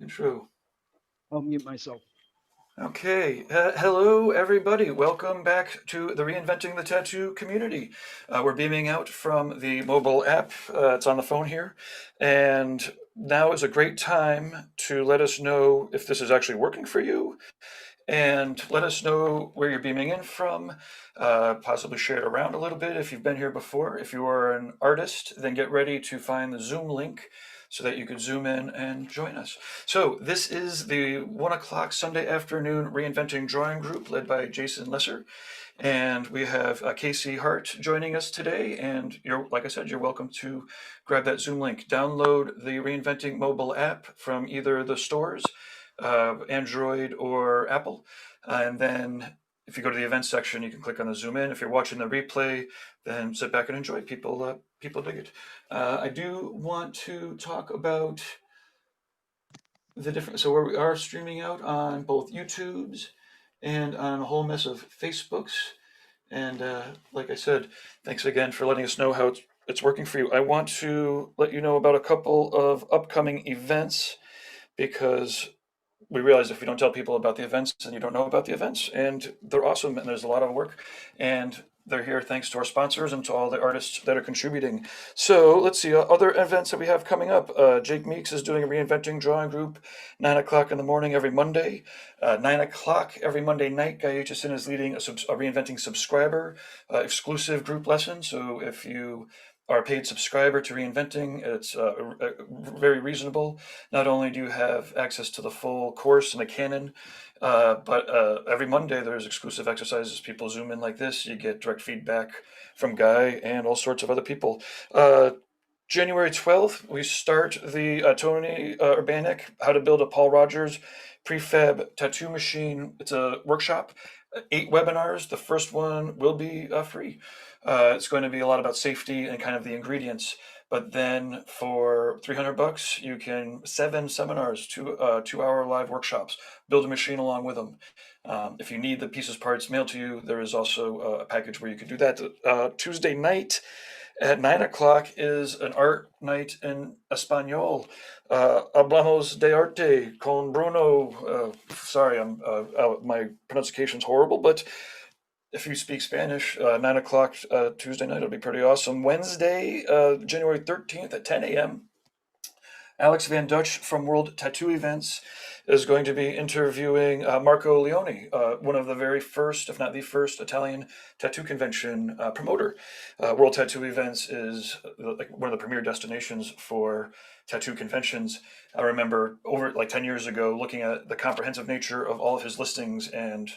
Intro. I'll mute myself. Okay, hello everybody. Welcome back to the Reinventing the Tattoo community. We're beaming out from the mobile app. It's on the phone here. And now is a great time to let us know if this is actually working for you and let us know where you're beaming in from. Possibly share it around a little bit if you've been here before. If you are an artist, then get ready to find the Zoom link so that you could zoom in and join us. So this is the 1 o'clock Sunday afternoon Reinventing Drawing Group led by Jason Lesser. And we have Casey Hart joining us today. And like I said, you're welcome to grab that Zoom link. Download the Reinventing mobile app from either the stores, Android or Apple. And then if you go to the events section, you can click on the zoom in. If you're watching the replay, then sit back and enjoy. People dig it. I do want to talk about the different. So we are streaming out on both YouTubes and on a whole mess of Facebooks. And like I said, thanks again for letting us know how it's working for you. I want to let you know about a couple of upcoming events because we realize if we don't tell people about the events, then you don't know about the events, and they're awesome, and there's a lot of work, and they're here thanks to our sponsors and to all the artists that are contributing. So let's see, other events that we have coming up. Jake Meeks is doing a Reinventing Drawing Group, 9 o'clock in the morning every Monday. 9 o'clock every Monday night, Guy Aitchison is leading a Reinventing subscriber exclusive group lesson. So if you are a paid subscriber to Reinventing, it's very reasonable. Not only do you have access to the full course and the canon, but every Monday there's exclusive exercises. People zoom in like this. You get direct feedback from Guy and all sorts of other people. January 12th, we start the Tony Urbanek How to Build a Paul Rogers Prefab Tattoo Machine. It's a workshop, 8 webinars. The first one will be free. It's going to be a lot about safety and kind of the ingredients. But then for $300, you can 7 seminars, 2-hour live workshops, build a machine along with them. If you need the pieces parts mailed to you, there is also a package where you can do that. Tuesday night at 9 o'clock is an art night in Espanol. Hablamos de arte con Bruno. Sorry, my pronunciation's horrible, but if you speak Spanish, 9 o'clock Tuesday night, it'll be pretty awesome. Wednesday, January 13th at 10 a.m., Alex Van Dutch from World Tattoo Events is going to be interviewing Marco Leone, one of the very first, if not the first, Italian tattoo convention promoter. World Tattoo Events is like one of the premier destinations for tattoo conventions. I remember over like 10 years ago looking at the comprehensive nature of all of his listings, and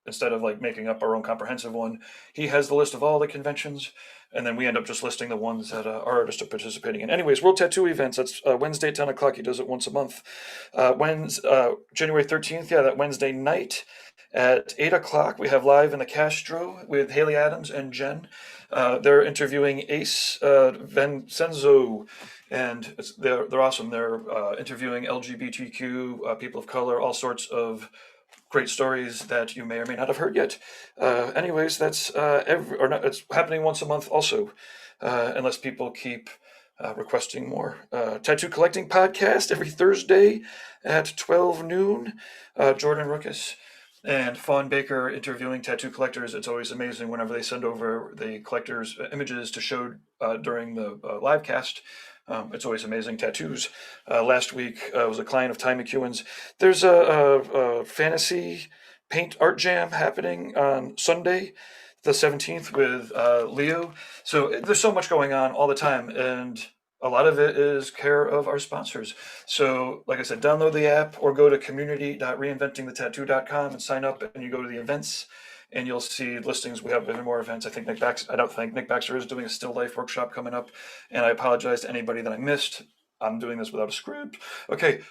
instead of like making up our own comprehensive one, he has the list of all the conventions, and then we end up just listing the ones that our artists are participating in. Anyways, World Tattoo Events, that's Wednesday at 10 o'clock. He does it once a month. January 13th, yeah, that Wednesday night at 8 o'clock, we have Live in the Castro with Haley Adams and Jen. They're interviewing Ace Vincenzo, and they're awesome. They're interviewing LGBTQ, people of color, all sorts of great stories that you may or may not have heard yet. Anyways, that's it's happening once a month also, unless people keep requesting more. Tattoo Collecting Podcast every Thursday at 12 noon. Jordan Rookus and Fawn Baker interviewing tattoo collectors. It's always amazing whenever they send over the collectors' images to show during the live cast. It's always amazing tattoos. Last week was a client of Ty McEwen's. There's a fantasy paint art jam happening on Sunday, the 17th, with Leo. So there's so much going on all the time, and a lot of it is care of our sponsors. So, like I said, download the app or go to community.reinventingthetattoo.com and sign up, and you go to the events, and you'll see listings. We have even more events. I don't think Nick Baxter is doing a still life workshop coming up, and I apologize to anybody that I missed. I'm doing this without a script. Okay,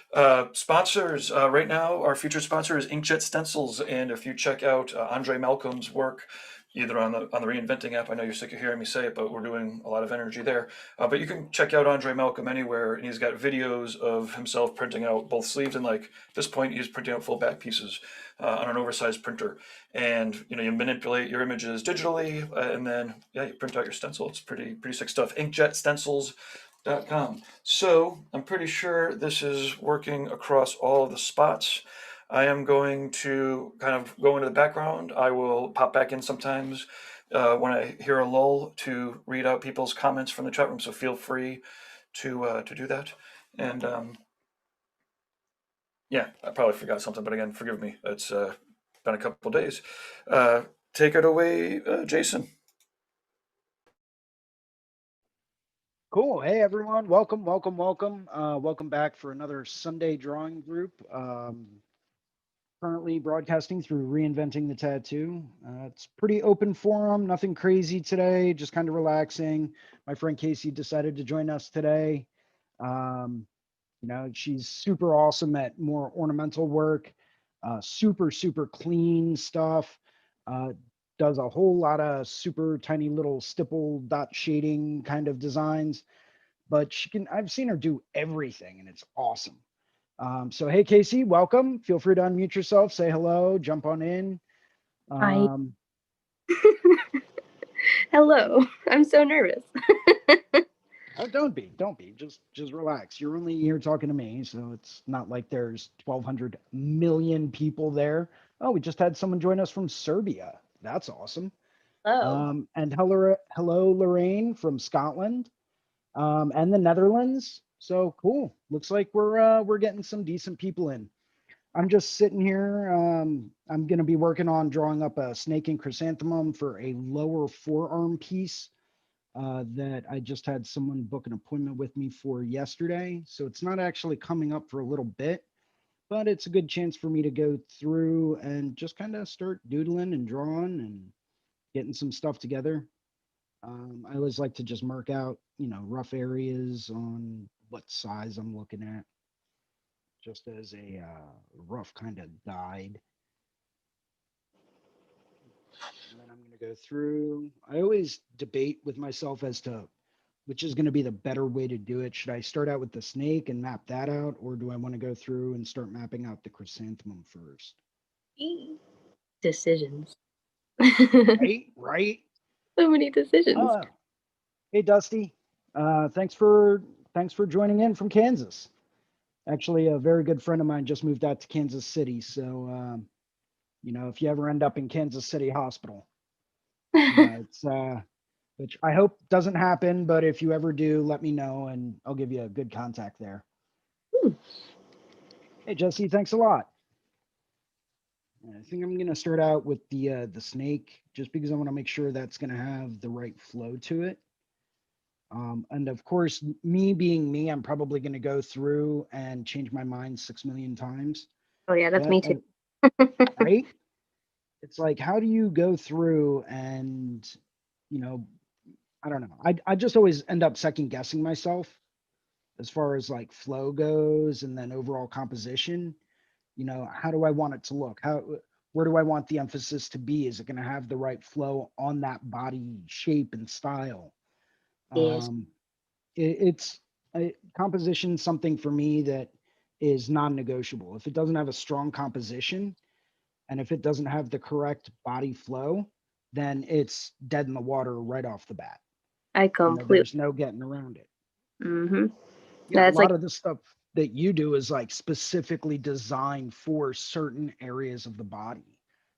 sponsors. Right now, our featured sponsor is Inkjet Stencils, and if you check out Andre Malcolm's work, either on the Reinventing app, I know you're sick of hearing me say it, but we're doing a lot of energy there. But you can check out Andre Malcolm anywhere, and he's got videos of himself printing out both sleeves, and like at this point, he's printing out full back pieces on an oversized printer. And you manipulate your images digitally, and then you print out your stencil. It's pretty sick stuff. Inkjet Stencils gmail.com. So I'm pretty sure this is working across all of the spots. I am going to kind of go into the background. I will pop back in sometimes when I hear a lull to read out people's comments from the chat room. So feel free to do that. And yeah, I probably forgot something, but again, forgive me. It's been a couple days. Take it away, Jason. Cool. Hey, everyone. Welcome, welcome, welcome. Welcome back for another Sunday drawing group. Currently broadcasting through Reinventing the Tattoo. It's pretty open forum, nothing crazy today, just kind of relaxing. My friend Casey decided to join us today. She's super awesome at more ornamental work, super, super clean stuff. Uh, does a whole lot of super tiny little stipple dot shading kind of designs, but I've seen her do everything and it's awesome. So, hey, Casey, welcome. Feel free to unmute yourself, say hello, jump on in. Hi. Hello. I'm so nervous. Don't be. Just relax. You're only here talking to me, so it's not like there's 1,200 million people there. Oh, we just had someone join us from Serbia. That's awesome. Hello. And hello, Lorraine from Scotland, and the Netherlands. So cool. Looks like we're getting some decent people in. I'm just sitting here. I'm going to be working on drawing up a snake and chrysanthemum for a lower forearm piece that I just had someone book an appointment with me for yesterday. So it's not actually coming up for a little bit, but it's a good chance for me to go through and just kind of start doodling and drawing and getting some stuff together. I always like to just mark out, rough areas on what size I'm looking at, just as a rough kind of guide. And then I'm going to go through. I always debate with myself as to which is going to be the better way to do it. Should I start out with the snake and map that out, or do I want to go through and start mapping out the chrysanthemum first? Decisions. Right. So many decisions. Hey, Dusty. Thanks for joining in from Kansas. Actually, a very good friend of mine just moved out to Kansas City. So, if you ever end up in Kansas City Hospital, it's which I hope doesn't happen, but if you ever do, let me know and I'll give you a good contact there. Hey, Jesse, thanks a lot. I think I'm going to start out with the snake just because I want to make sure that's going to have the right flow to it. And of course, me being me, I'm probably going to go through and change my mind 6 million times. Oh yeah, that's me too. Right? It's like, how do you go through and, I don't know. I just always end up second guessing myself as far as like flow goes and then overall composition. How do I want it to look? Where do I want the emphasis to be? Is it going to have the right flow on that body shape and style? Yes. It's composition, something for me that is non-negotiable. If it doesn't have a strong composition and if it doesn't have the correct body flow, then it's dead in the water right off the bat. I completely. There's no getting around it. Mm-hmm. Yeah, a lot of the stuff that you do is like specifically designed for certain areas of the body.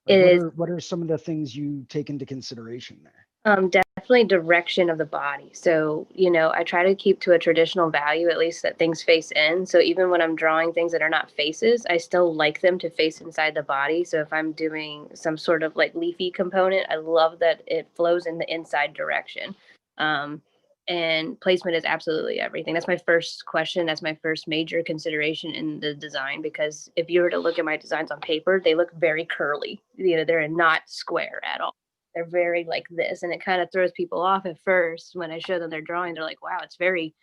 Like what are some of the things you take into consideration there? Definitely direction of the body. So, I try to keep to a traditional value, at least that things face in. So even when I'm drawing things that are not faces, I still like them to face inside the body. So if I'm doing some sort of like leafy component, I love that it flows in the inside direction. And placement is absolutely everything. That's my first question. That's my first major consideration in the design, because if you were to look at my designs on paper, they look very curly. They're not square at all. They're very like this, and it kind of throws people off at first. When I show them their drawing, they're like, wow, it's very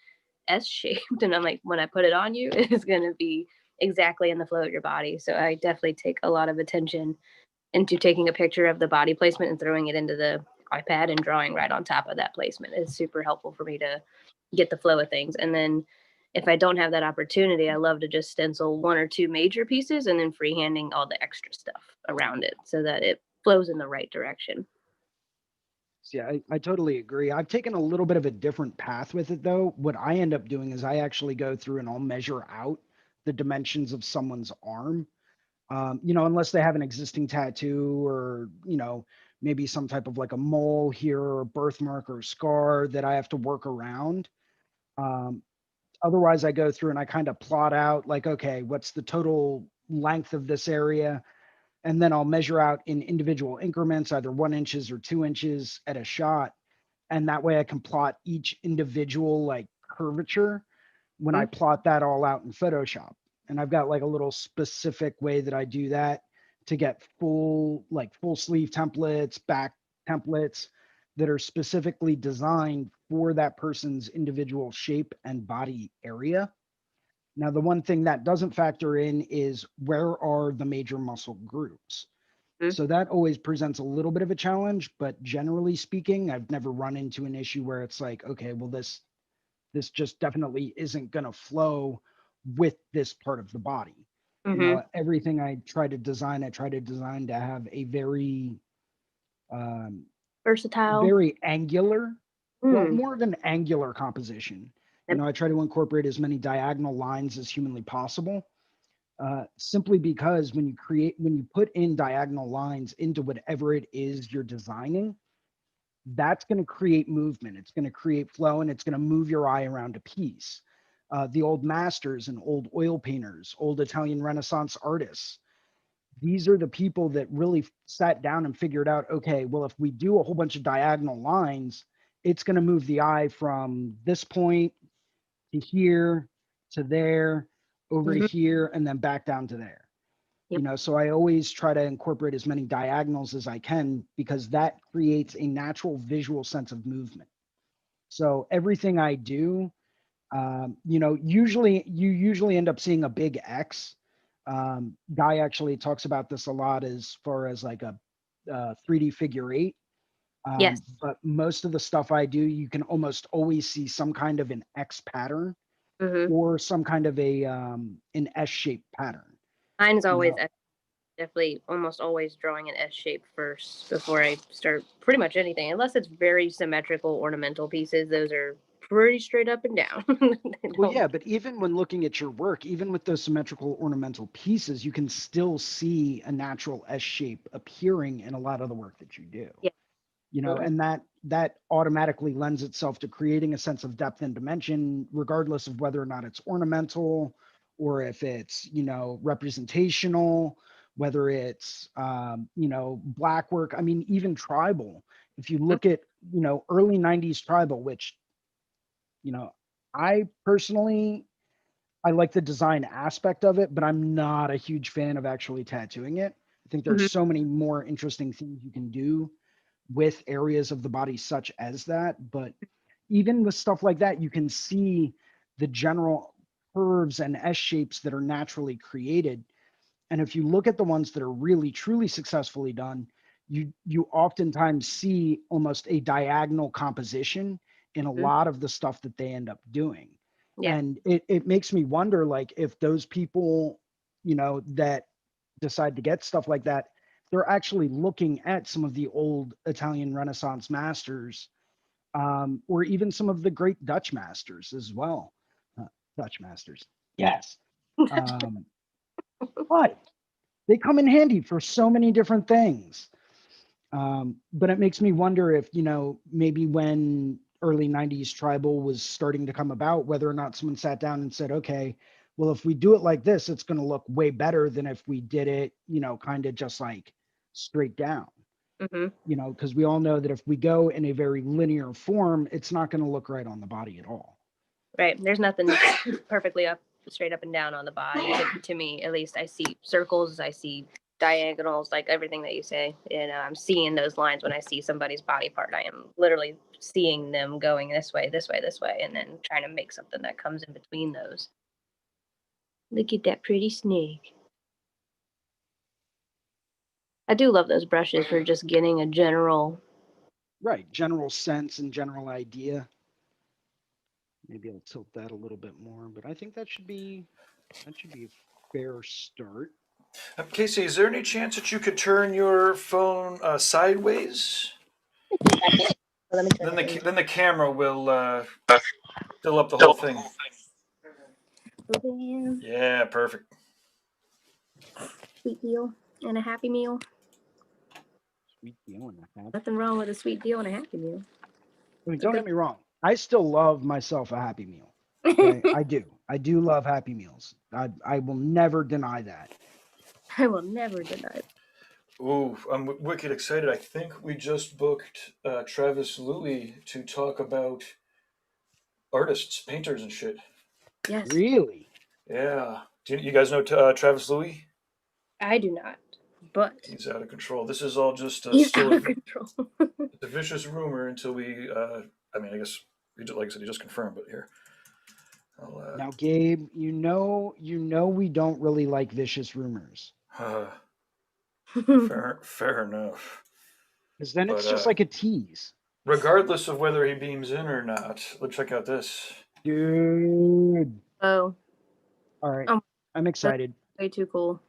S-shaped. And I'm like, when I put it on you, it's going to be exactly in the flow of your body. So I definitely take a lot of attention into taking a picture of the body placement and throwing it into the iPad and drawing right on top of that placement. It's super helpful for me to get the flow of things. And then if I don't have that opportunity, I love to just stencil one or two major pieces and then freehanding all the extra stuff around it so that it flows in the right direction. Yeah, I totally agree. I've taken a little bit of a different path with it though. What I end up doing is I actually go through and I'll measure out the dimensions of someone's arm. You know, unless they have an existing tattoo or, you know, maybe some type of like a mole here or a birthmark or a scar that I have to work around. Um, Otherwise, I go through and I kind of plot out like, okay, what's the total length of this area? And then I'll measure out in individual increments, either 1 inches or 2 inches at a shot. And that way I can plot each individual like curvature when I plot that all out in Photoshop. And I've got like a little specific way that I do that to get full sleeve templates, back templates that are specifically designed for that person's individual shape and body area. Now, the one thing that doesn't factor in is where are the major muscle groups? So that always presents a little bit of a challenge, but generally speaking, I've never run into an issue where it's like, okay, well, this just definitely isn't going to flow with this part of the body. You know, everything I try to design to have a very Versatile. very angular, well, more of an angular composition. You know, I try to incorporate as many diagonal lines as humanly possible. Simply because when you put in diagonal lines into whatever it is you're designing, that's going to create movement. It's going to create flow and it's going to move your eye around a piece. The old masters and old oil painters, old Italian Renaissance artists, these are the people that really sat down and figured out, okay, well, if we do a whole bunch of diagonal lines, it's going to move the eye from this point to here to there, over to here, and then back down to there. You know, so I always try to incorporate as many diagonals as I can because that creates a natural visual sense of movement. So everything I do, you know, you usually end up seeing a big X. Guy actually talks about this a lot as far as like a 3D figure eight. Yes. But most of the stuff I do, you can almost always see some kind of an X pattern or some kind of a an S-shaped pattern. Mine's You always know? definitely almost always drawing an S shape first before I start pretty much anything, unless it's very symmetrical ornamental pieces. Those are pretty straight up and down. Well, yeah, but even when looking at your work, even with those symmetrical ornamental pieces, you can still see a natural S shape appearing in a lot of the work that you do. Yeah. You know, and that automatically lends itself to creating a sense of depth and dimension, regardless of whether or not it's ornamental or if it's, you know, representational, whether it's, you know, black work. I mean, even tribal. If you look at, you know, early 90s tribal, which, you know, I personally, I like the design aspect of it, but I'm not a huge fan of actually tattooing it. I think there's so many more interesting things you can do with areas of the body such as that. But even with stuff like that, you can see the general curves and S shapes that are naturally created. And if you look at the ones that are really truly successfully done, you oftentimes see almost a diagonal composition in a lot of the stuff that they end up doing. Yeah. And it makes me wonder, like, if those people, you know, that decide to get stuff like that, they're actually looking at some of the old Italian Renaissance masters, or even some of the great Dutch masters as well. Dutch masters, yes. But they come in handy for so many different things. But it makes me wonder if, you know, maybe when early 90s tribal was starting to come about, whether or not someone sat down and said, okay, well, if we do it like this, it's going to look way better than if we did it, you know, kind of just like straight down. You know, because we all know that if we go in a very linear form, it's not going to look right on the body at all. Right. There's nothing perfectly straight up and down on the body. To me, at least, I see circles, I see diagonals, like everything that you say. And I'm seeing those lines when I see somebody's body part. I am literally seeing them going this way, this way, this way, and then trying to make something that comes in between those. Look at that pretty snake. I do love those brushes for just getting a general. Right. General sense and general idea. Maybe I'll tilt that a little bit more, but I think that should be a fair start. Casey, is there any chance that you could turn your phone sideways? Let me turn it Then the camera will fill up the whole thing. in. Yeah, perfect. Sweet deal and a happy meal. Sweet deal and a happy. Nothing wrong with a sweet deal and a happy meal. I mean, don't get me wrong. I still love myself a Happy Meal. Okay, I do. I do love Happy Meals. I will never deny that. I will never deny it. Ooh, I'm wicked excited. I think we just booked Travis Louis to talk about artists, painters, and shit. Yes. Really? Yeah. Do you guys know Travis Louis? I do not, but He's out of control. This is all just he's still out of control. a vicious rumor until we. I mean, I guess like I said, he just confirmed. But here, Now, Gabe, you know, we don't really like vicious rumors. fair enough. Because then it's But, just like a tease. Regardless of whether he beams in or not, let's check out this. Dude. Oh, All right. I'm excited. way too cool.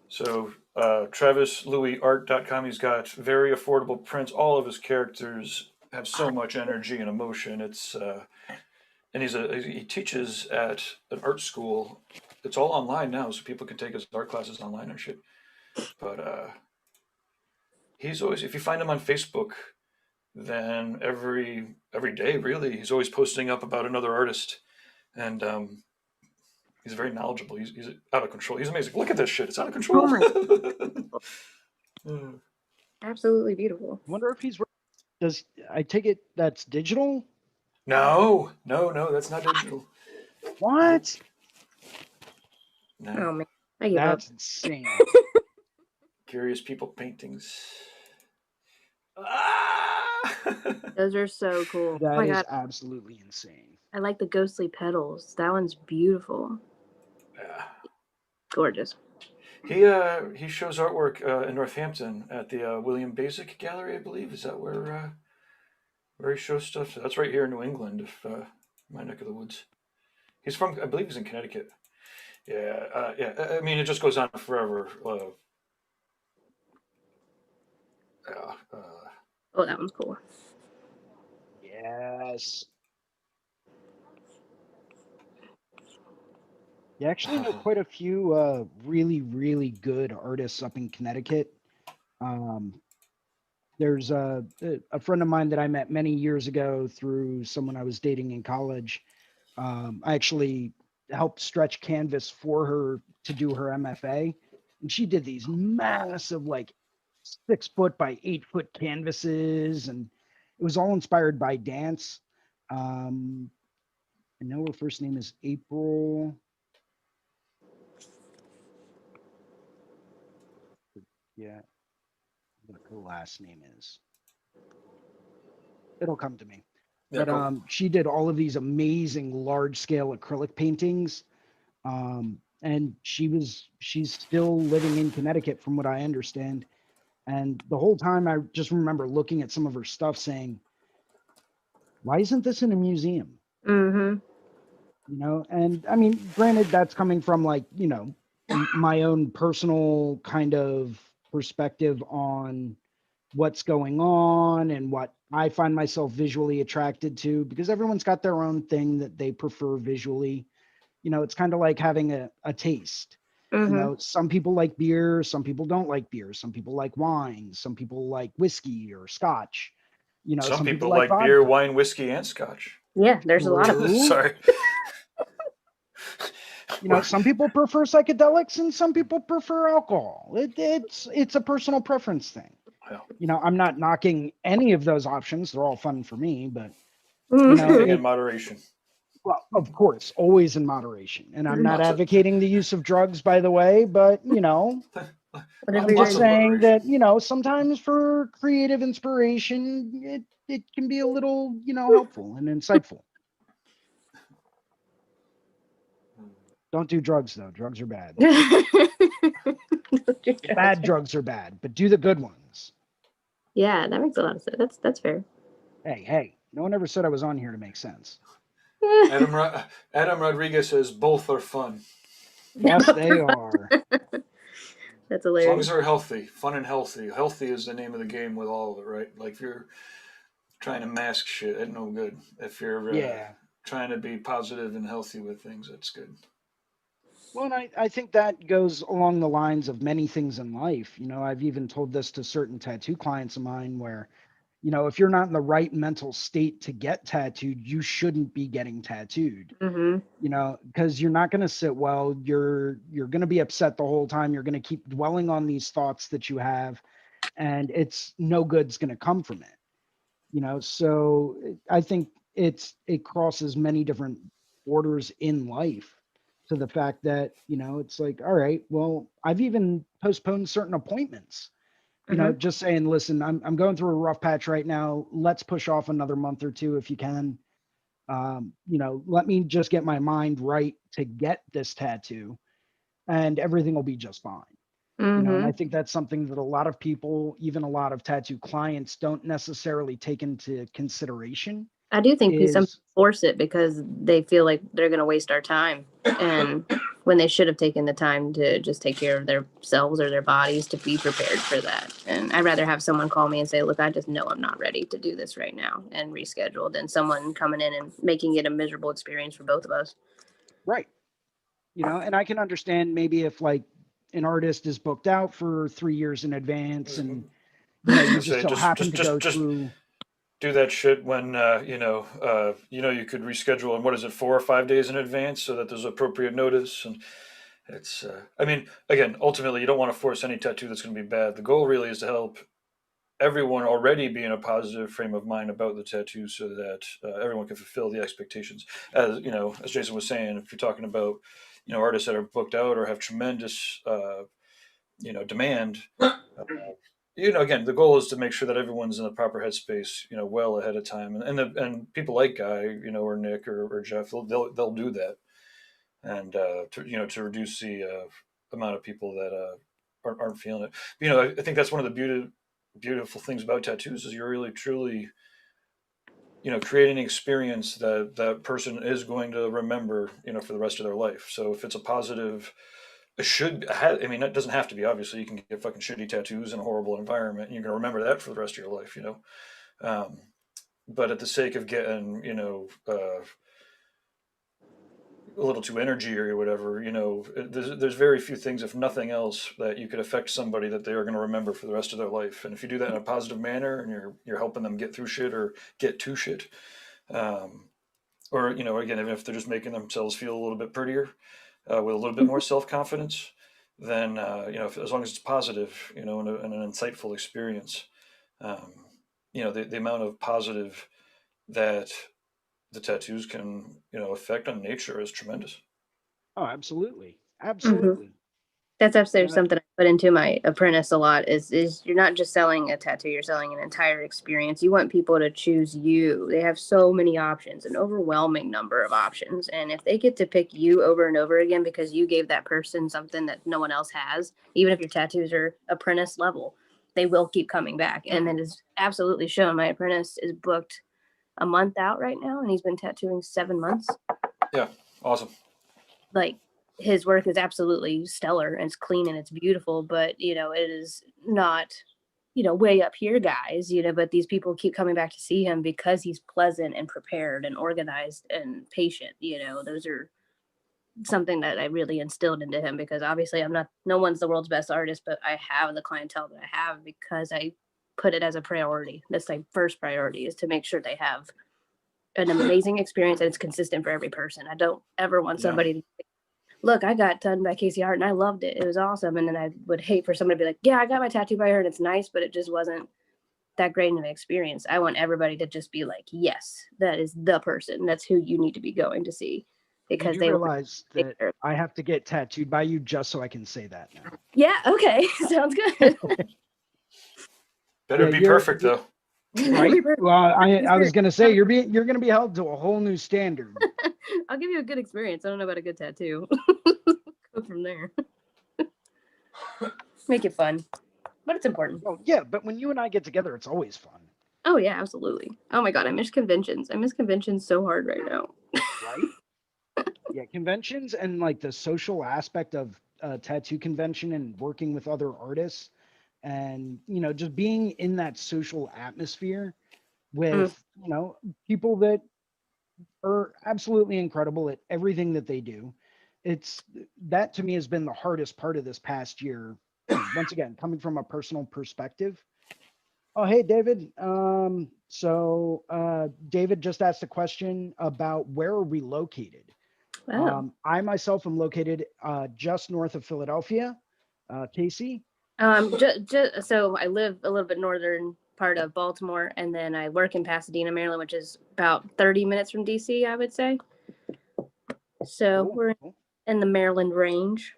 So, TravisLouisArt.com, he's got very affordable prints. All of his characters have so much energy and emotion. It's and he teaches at an art school. It's all online now, so people can take his art classes online and shit. But he's always, if you find him on Facebook, then every day really, he's always posting up about another artist, and he's very knowledgeable. He's out of control. He's amazing. Look at this shit. It's out of control. Absolutely beautiful. I wonder if he's. Does I take it that's digital? No, that's not digital. What? No. Oh man, I give up. That's insane. Curious People paintings. Those are so cool. That oh my is god, absolutely insane. I like the ghostly petals. That one's beautiful. Yeah. Gorgeous. He shows artwork in Northampton at the William Basic Gallery, I believe. Is that where he shows stuff? So that's right here in New England, if my neck of the woods. He's from, I believe he's in Connecticut. Yeah, yeah. I mean, it just goes on forever. Oh, that one's cool. Yes. You actually know quite a few really, really good artists up in Connecticut. There's a friend of mine that I met many years ago through someone I was dating in college. I actually helped stretch canvas for her to do her MFA. And she did these massive, like 6 foot by 8 foot canvases. And it was all inspired by dance. I know her first name is April. Yeah, what her last name is. It'll come to me. Yeah, But cool. she did all of these amazing large scale acrylic paintings. And she's still living in Connecticut from what I understand. And the whole time I just remember looking at some of her stuff saying, why isn't this in a museum? Mm-hmm. You know, and I mean, granted, that's coming from like, you know, my own personal kind of perspective on what's going on and what I find myself visually attracted to, because everyone's got their own thing that they prefer visually. You know, it's kind of like having a taste. Mm-hmm. You know, some people like beer, some people don't like beer, some people like wine, some people like whiskey or scotch. You know, Some people like like beer, vodka. wine, whiskey, and scotch. Yeah, there's a lot of True. Sorry. You know, some people prefer psychedelics and some people prefer alcohol. It's a personal preference thing. Yeah. You know, I'm not knocking any of those options. They're all fun for me, but Mm-hmm. you know, Everything in moderation. well, of course, always in moderation. And I'm not Lots of- advocating the use of drugs, by the way, but you know, I'm just saying that, you know, sometimes for creative inspiration, it can be a little, you know, helpful and insightful. Don't do drugs though. Drugs are bad. Bad drugs are bad, but do the good ones. Yeah, that makes a lot of sense. That's fair. Hey, no one ever said I was on here to make sense. Adam Rodriguez says both are fun. Yes, they are. That's As long hilarious. as they're healthy, fun and healthy. Healthy is the name of the game with all of it, right? Like if you're trying to mask shit. Ain't no good. If you're Yeah. trying to be positive and healthy with things, that's good. Well, and I think that goes along the lines of many things in life. You know, I've even told this to certain tattoo clients of mine where, you know, if you're not in the right mental state to get tattooed, you shouldn't be getting tattooed. Mm-hmm. You know, because you're not going to sit well. You're going to be upset the whole time. You're going to keep dwelling on these thoughts that you have, and it's no good's going to come from it. You know, so I think it crosses many different borders in life to the fact that, you know, it's like, all right, well, I've even postponed certain appointments, you know, Mm-hmm. just saying, listen, I'm going through a rough patch right now. Let's push off another month or two if you can. You know, let me just get my mind right to get this tattoo and everything will be just fine. You know, and Mm-hmm. I think that's something that a lot of people, even a lot of tattoo clients, don't necessarily take into consideration I do think some is force it because they feel like they're going to waste our time, and when they should have taken the time to just take care of themselves or their bodies to be prepared for that. And I'd rather have someone call me and say, "Look, I just know I'm not ready to do this right now," and reschedule than someone coming in and making it a miserable experience for both of us. right. You know, and I can understand maybe if like an artist is booked out for 3 years in advance and, you know, you I just say so happen to go just through. do that shit when you could reschedule in what is it 4 or 5 days in advance so that there's appropriate notice. And it's I mean, again, ultimately you don't want to force any tattoo that's going to be bad. The goal really is to help everyone already be in a positive frame of mind about the tattoo so that everyone can fulfill the expectations. As you know, as Jason was saying, if you're talking about artists that are booked out or have tremendous demand, again, the goal is to make sure that everyone's in the proper headspace, well ahead of time. And people like Guy, or Nick or Jeff, they'll do that, and to reduce the amount of people that aren't feeling it. I think that's one of the beautiful things about tattoos is you're really truly creating an experience that that person is going to remember for the rest of their life. So if it's a positive, it should I mean, it doesn't have to be. Obviously you can get fucking shitty tattoos in a horrible environment and you're going to remember that for the rest of your life. um, but at the sake of getting a little too energy or whatever, there's very few things, if nothing else, that you could affect somebody that they are going to remember for the rest of their life. And if you do that in a positive manner and you're helping them get through shit or get to shit, um, or again, even if they're just making themselves feel a little bit prettier, with a little bit more self-confidence, then as long as it's positive, and an insightful experience, um, the amount of positive that the tattoos can affect on nature is tremendous. Oh, absolutely. Mm-hmm. Absolutely. That's You absolutely know, something I put into my apprentice a lot is you're not just selling a tattoo, you're selling an entire experience. You want people to choose you. They have so many options, an overwhelming number of options. And if they get to pick you over and over again because you gave that person something that no one else has, even if your tattoos are apprentice level, they will keep coming back. And it is absolutely shown. My apprentice is booked a month out right now, and he's been tattooing 7 months. Yeah, awesome. Like, his work is absolutely stellar and it's clean and it's beautiful, but it is not way up here guys, but these people keep coming back to see him because he's pleasant and prepared and organized and patient. Those are something that I really instilled into him, because obviously no one's the world's best artist, but I have the clientele that I have because I put it as a priority. That's my first priority, is to make sure they have an amazing experience and it's consistent for every person. I don't ever want Yeah. somebody to look, I got done by Casey Hart and I loved it. It was awesome. And then I would hate for somebody to be like, yeah, I got my tattoo by her and it's nice, but it just wasn't that great of an experience. I want everybody to just be like, yes, that is the person. That's who you need to be going to see, you because do they will realize take that care of. I have to get tattooed by you just so I can say that now. Yeah, okay. Sounds good. Better Yeah, be perfect though. right. Well, I was gonna say I'll you're gonna be held to a whole new standard. give you a good experience. I don't know about a good tattoo. Go from there. Make it fun. But it's important. Oh yeah, but when you and I get together, it's always fun. Oh yeah, absolutely. Oh my God, I miss conventions. I miss conventions so hard right now. Right? Yeah, conventions and like the social aspect of a tattoo convention and working with other artists and just being in that social atmosphere Mm. with, people that are absolutely incredible at everything that they do. It's that to me has been the hardest part of this past year. Once again, coming from a personal perspective. Oh, hey, David. David just asked a question about where are we located? Oh. I myself am located just north of Philadelphia. Casey? So I live a little bit northern part of Baltimore, and then I work in Pasadena, Maryland, which is about 30 minutes from DC, I would say. So Cool, we're cool. in the Maryland range.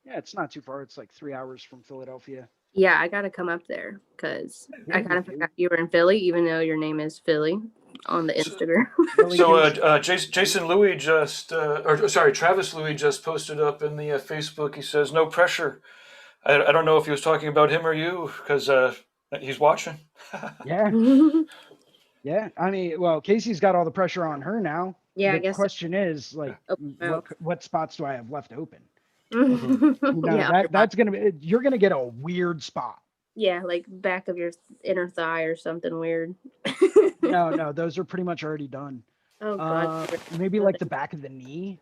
Yeah, it's not too far. It's like 3 hours from Philadelphia. Yeah, I got to come up there because I Cool kind with of you. forgot you were in Philly, even though your name is Philly on the So, Instagram. Philly, Casey. Jason Louis just, or sorry, Travis Louis just posted up in the Facebook. He says, "No pressure." I don't know if he was talking about him or you because he's watching. Yeah, yeah. I mean, well, Casey's got all the pressure on her now. Yeah, I The guess so. question is, like, Open what spots do I have left open? mouth. Yeah, your body. That's gonna be. You're gonna get a weird spot. Yeah, like back of your inner thigh or something weird. No, no, those are pretty much already done. Oh God. Maybe like the back of the knee,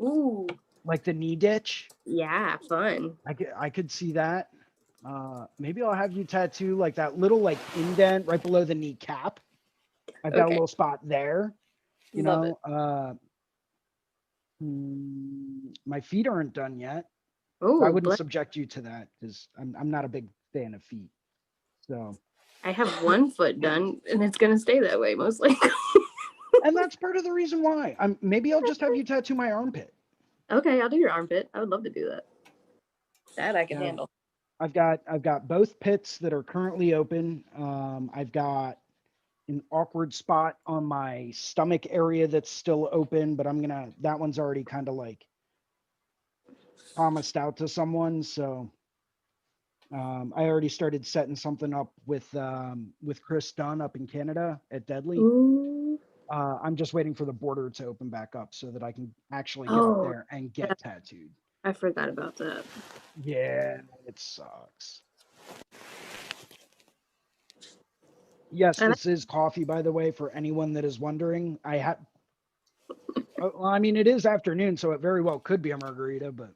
Ooh, like the knee ditch. yeah, fun. I could see that. Maybe I'll have you tattoo like that little like indent right below the kneecap. I've got a Okay, little spot there. You love it. know, my feet aren't done yet. I Oh, wouldn't subject you to that because I'm not a big fan of feet. So, I have one foot done, and it's gonna stay that way most likely. and that's part of the reason why. Maybe I'll just have you tattoo my armpit. Okay, I'll do your armpit. I would love to do that. That I can Yeah, handle. I've got both pits that are currently open. I've got an awkward spot on my stomach area that's still open, but that one's already kind of like promised out to someone. So I already started setting something up with Chris Dunn up in Canada at Deadly. Ooh. I'm just waiting for the border to open back up so that I can actually get up Oh, there and get tattooed. I forgot about that. Yeah, it sucks. Yes, And this is coffee, by the way, for anyone that is wondering. Well, I mean, it is afternoon, so it very well could be a margarita, but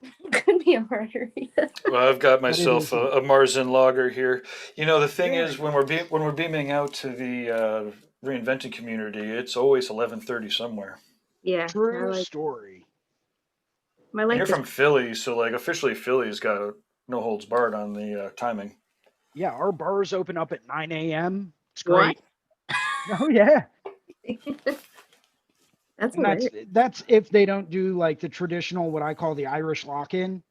it could be a margarita. Well, I've got it myself isn't. a Marzen lager here. You know, the thing is, Very when nice. when we're beaming out to the reinventing community, it's always 11:30 somewhere. Yeah, True story. I And like you're this. from Philly, so like officially Philly's got no holds barred on the timing. Yeah, our bars open up at 9 a.m. It's What? great. Oh yeah, That's and that's hilarious. that's if they don't do like the traditional what I call the Irish lock-in,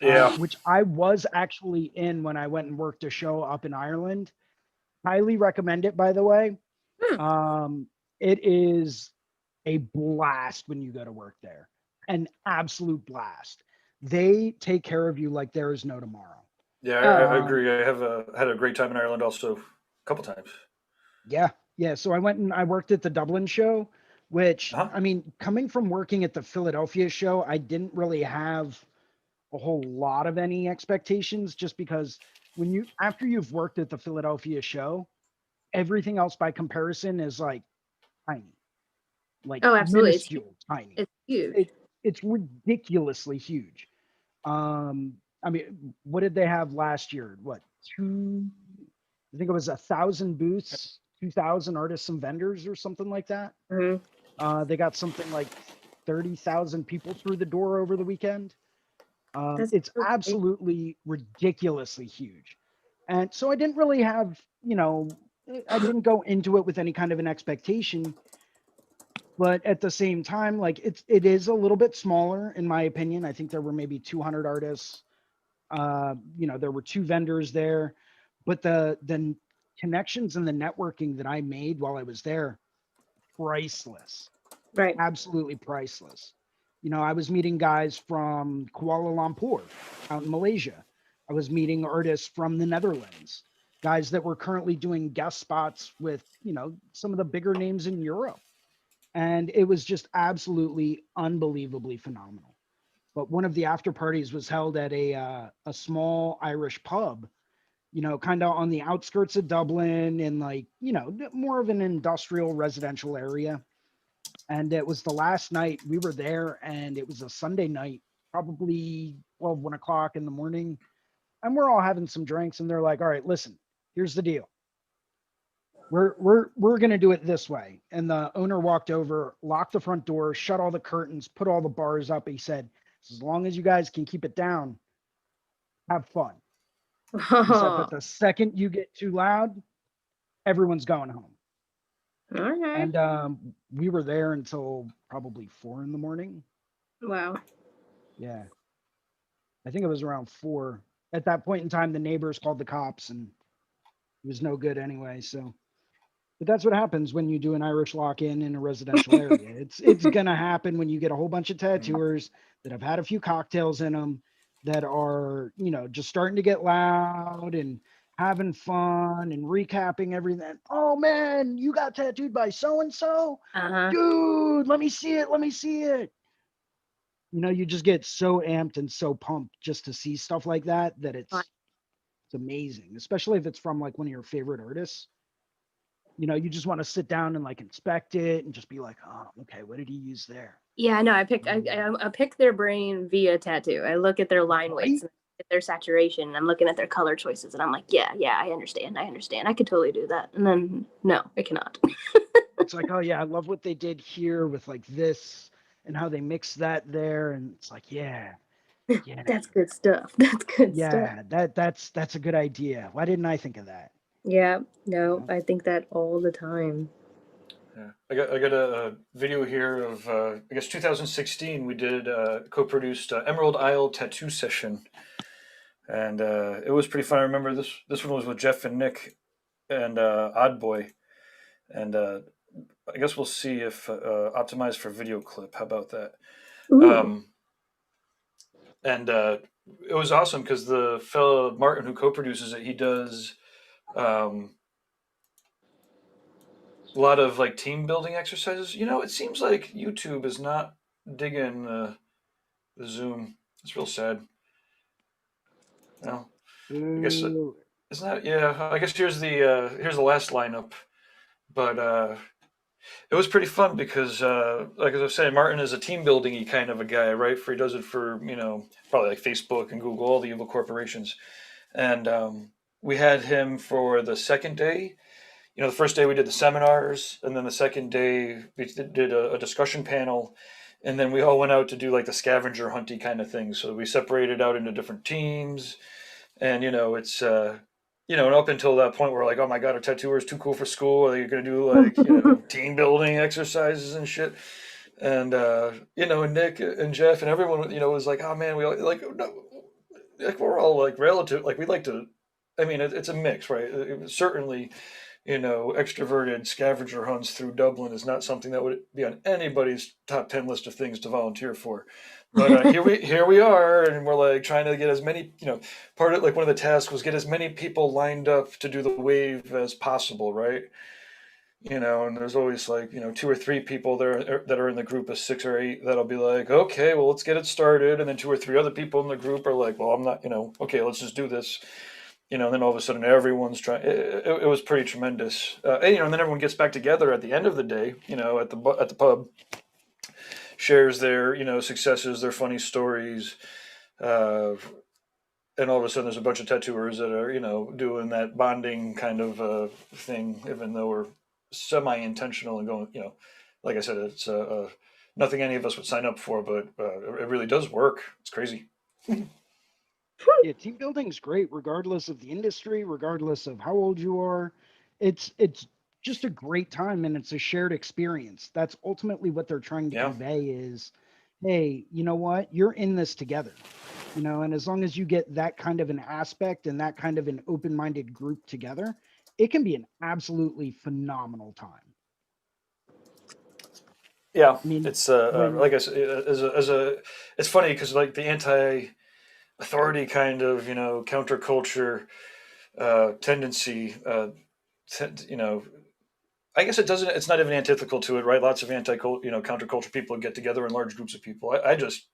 Yeah, which I was actually in when I went and worked a show up in Ireland. Highly recommend it, by the way. Hmm. It is a blast when you go to work there, an absolute blast. They take care of you like there is no tomorrow. yeah, Oh, I Um, agree. I have had a great time in Ireland also, a couple times. yeah, yeah. So I went and I worked at the Dublin show, which Huh? I mean, coming from working at the Philadelphia show, I didn't really have a whole lot of any expectations just because after you've worked at the Philadelphia show, everything else by comparison is like tiny, like oh, absolutely. minuscule tiny. It's huge. It's ridiculously huge. I mean, what did they have last year? What, two? I think it was 1,000 booths, 2,000 artists and vendors or something like that. Hmm. They got something like 30,000 people through the door over the weekend. That's It's so crazy. absolutely ridiculously huge. And so I didn't really have, I didn't go into it with any kind of an expectation, but at the same time, like it is a little bit smaller in my opinion. I think there were maybe 200 artists. There were two vendors there, but the connections and the networking that I made while I was there, priceless, Right. absolutely priceless. I was meeting guys from Kuala Lumpur out in Malaysia. I was meeting artists from the Netherlands, guys that were currently doing guest spots with, some of the bigger names in Europe. And it was just absolutely unbelievably phenomenal. But one of the after parties was held at a small Irish pub, kind of on the outskirts of Dublin in like, more of an industrial residential area. And it was the last night we were there, and it was a Sunday night, probably 12, 1 o'clock in the morning. And we're all having some drinks, and they're like, all right, listen, here's the deal. We're gonna do it this way. And the owner walked over, locked the front door, shut all the curtains, put all the bars up. He said, as long as you guys can keep it down, have fun. He said, but the second you get too loud, everyone's going home. All right. And we were there until probably 4 in the morning. Wow. Yeah. I think it was around 4. At that point in time, the neighbors called the cops, and it was no good anyway. So, but that's what happens when you do an Irish lock-in in a residential area. It's gonna happen when you get a whole bunch of tattooers that have had a few cocktails in them, that are, just starting to get loud and having fun and recapping everything. Oh man, you got tattooed by so and so, dude. Let me see it. Let me see it. You just get so amped and so pumped just to see stuff like that it's amazing, especially if it's from like one of your favorite artists. You just want to sit down and like inspect it and just be like, oh, okay, what did he use there? Yeah, I know. I pick their brain via tattoo. I look at their line weights, and at their saturation, and I'm looking at their color choices, and I'm like, yeah, I understand. I could totally do that. And then no, I cannot. It's like, oh yeah, I love what they did here with like this and how they mixed that there, and it's like, yeah, that's good stuff. That's good stuff. Yeah, that's a good idea. Why didn't I think of that? Yeah, no, I think that all the time. Yeah. I got a video here of I guess 2016. We did co-produced Emerald Isle tattoo session, and it was pretty fun. I remember this one was with Jeff and Nick and Odd Boy, and I guess we'll see if optimized for video clip. How about that? And it was awesome because the fellow Martin who co-produces it, he does a lot of like team building exercises. It seems like YouTube is not digging the Zoom. It's real sad. I guess it's not. Yeah, I guess here's the last lineup, but it was pretty fun because, like as I was saying, Martin is a team building-y kind of a guy, right? He does it for probably like Facebook and Google, all the evil corporations, and we had him for the second day. The first day we did the seminars, and then the second day we did a discussion panel, and then we all went out to do like the scavenger hunty kind of thing. So we separated out into different teams, and it's and up until that point we're like, oh my god, a tattooer is too cool for school. Are you going to do like team building exercises and shit? And and Nick and Jeff and everyone was like, oh man, we like no, like we're all like relative, like we like to. I mean, it's a mix, right? Certainly. Extroverted scavenger hunts through Dublin is not something that would be on anybody's top 10 list of things to volunteer for. But here we are, and we're like trying to get as many, part of like one of the tasks was get as many people lined up to do the wave as possible, right? And there's always like 2 or 3 people there that are in the group of 6 or 8 that'll be like, okay, well let's get it started, and then 2 or 3 other people in the group are like, well I'm not, okay, let's just do this. And then all of a sudden everyone's trying. It was pretty tremendous. And then everyone gets back together at the end of the day, at the pub, shares their successes, their funny stories, and all of a sudden there's a bunch of tattooers that are doing that bonding kind of thing, even though we're semi-intentional and going. Like I said, it's nothing any of us would sign up for, but it really does work. It's crazy. Yeah, team building is great, regardless of the industry, regardless of how old you are. It's just a great time, and it's a shared experience. That's ultimately what they're trying to convey is, hey, you know what? You're in this together. And as long as you get that kind of an aspect and that kind of an open-minded group together, it can be an absolutely phenomenal time. Yeah, I mean, it's like I said, it's funny because like the authority kind of counterculture tendency I guess it's not even antithetical to it, right? Lots of counterculture people get together in large groups of people. I just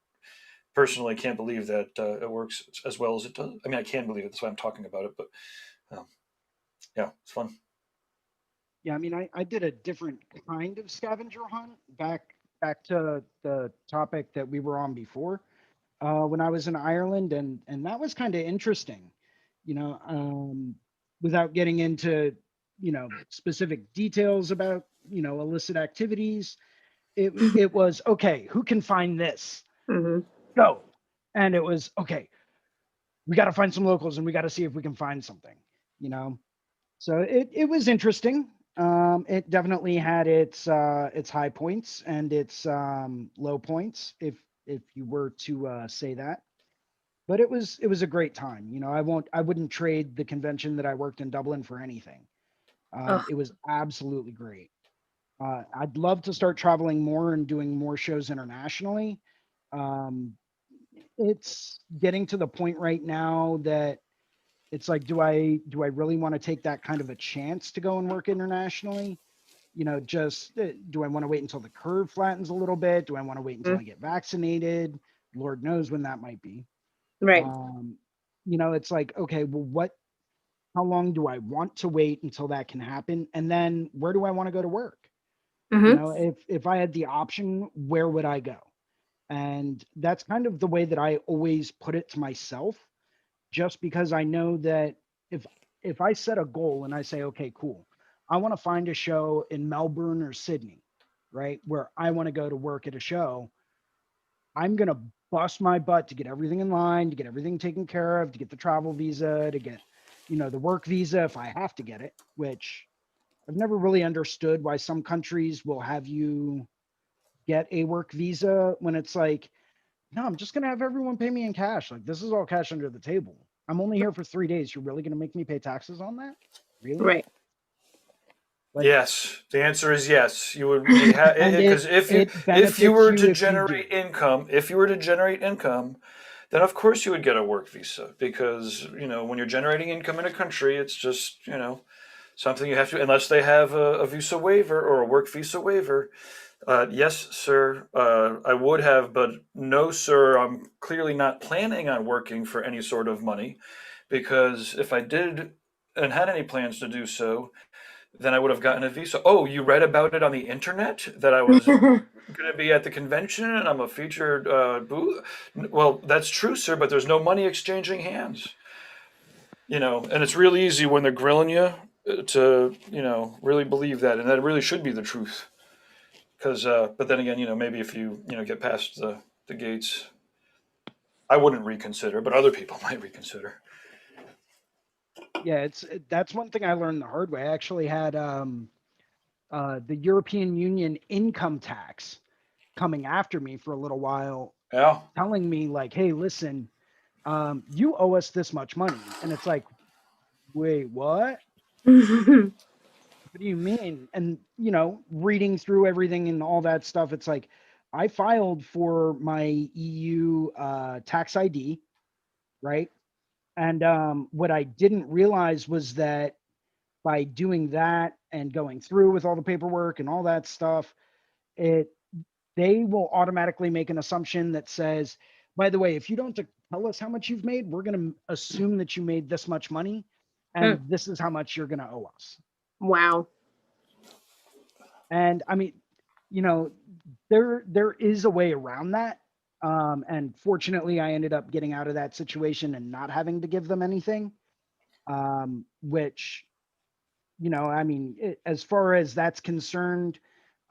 personally can't believe that it works as well as it does. I mean, I can believe it. That's why I'm talking about it. But um, yeah, it's fun. Yeah, I mean, I did a different kind of scavenger hunt back to the topic that we were on before, when I was in Ireland, and that was kind of interesting, you know, without getting into, specific details about, illicit activities. It was okay. Who can find this? Hmm. Go. And it was okay. We got to find some locals, and we got to see if we can find something. You know, so it was interesting. It definitely had its high points and its low points, if you were to say that. But it was a great time. I wouldn't trade the convention that I worked in Dublin for anything. Oh, It was absolutely great. I'd love to start traveling more and doing more shows internationally. Um, it's getting to the point right now that it's like, do I really want to take that kind of a chance to go and work internationally? Just do I want to wait until the curve flattens a little bit? Do I want to wait until mm, I get vaccinated? Lord knows when that might be. right. Um, it's like, okay, well, how long do I want to wait until that can happen? And then where do I want to go to work? Hmm. If I had the option, where would I go? And that's kind of the way that I always put it to myself, just because I know that if if I set a goal and I say, okay, cool, I want to find a show in Melbourne or Sydney, right, where I want to go to work at a show, I'm going to bust my butt to get everything in line, to get everything taken care of, to get the travel visa, to get, the work visa if I have to get it, which I've never really understood why some countries will have you get a work visa when it's like, no, I'm just going to have everyone pay me in cash. Like, this is all cash under the table. I'm only here for 3 days. You're really going to make me pay taxes on that? Really? Right. Like, Yes, the answer is yes. You would be and because it if you benefits were you to if you do. generate income, then of course you would get a work visa because when you're generating income in a country, it's just something you have to unless they have a visa waiver or a work visa waiver. Yes, sir. I would have, but no, sir. I'm clearly not planning on working for any sort of money because if I did and had any plans to do so, then I would have gotten a visa. Oh, you read about it on the internet that I was going to be at the convention and I'm a featured booth? Well, that's true, sir, but there's no money exchanging hands. And it's real easy when they're grilling you to, really believe that. And that really should be the truth. Because, but then again, maybe if you, get past the gates, I wouldn't reconsider, but other people might reconsider. Yeah, that's one thing I learned the hard way. I actually had the European Union income tax coming after me for a little while, Yeah. telling me like, hey, listen, you owe us this much money. And it's like, wait, what? What do you mean? And, reading through everything and all that stuff, it's like, I filed for my EU tax ID, right? And what I didn't realize was that by doing that and going through with all the paperwork and all that stuff, it they will automatically make an assumption that says, by the way, if you don't tell us how much you've made, we're going to assume that you made this much money, Mm, and this is how much you're going to owe us. wow. And I mean, you know, there is a way around that. And fortunately, I ended up getting out of that situation and not having to give them anything. Which, I mean, as far as that's concerned,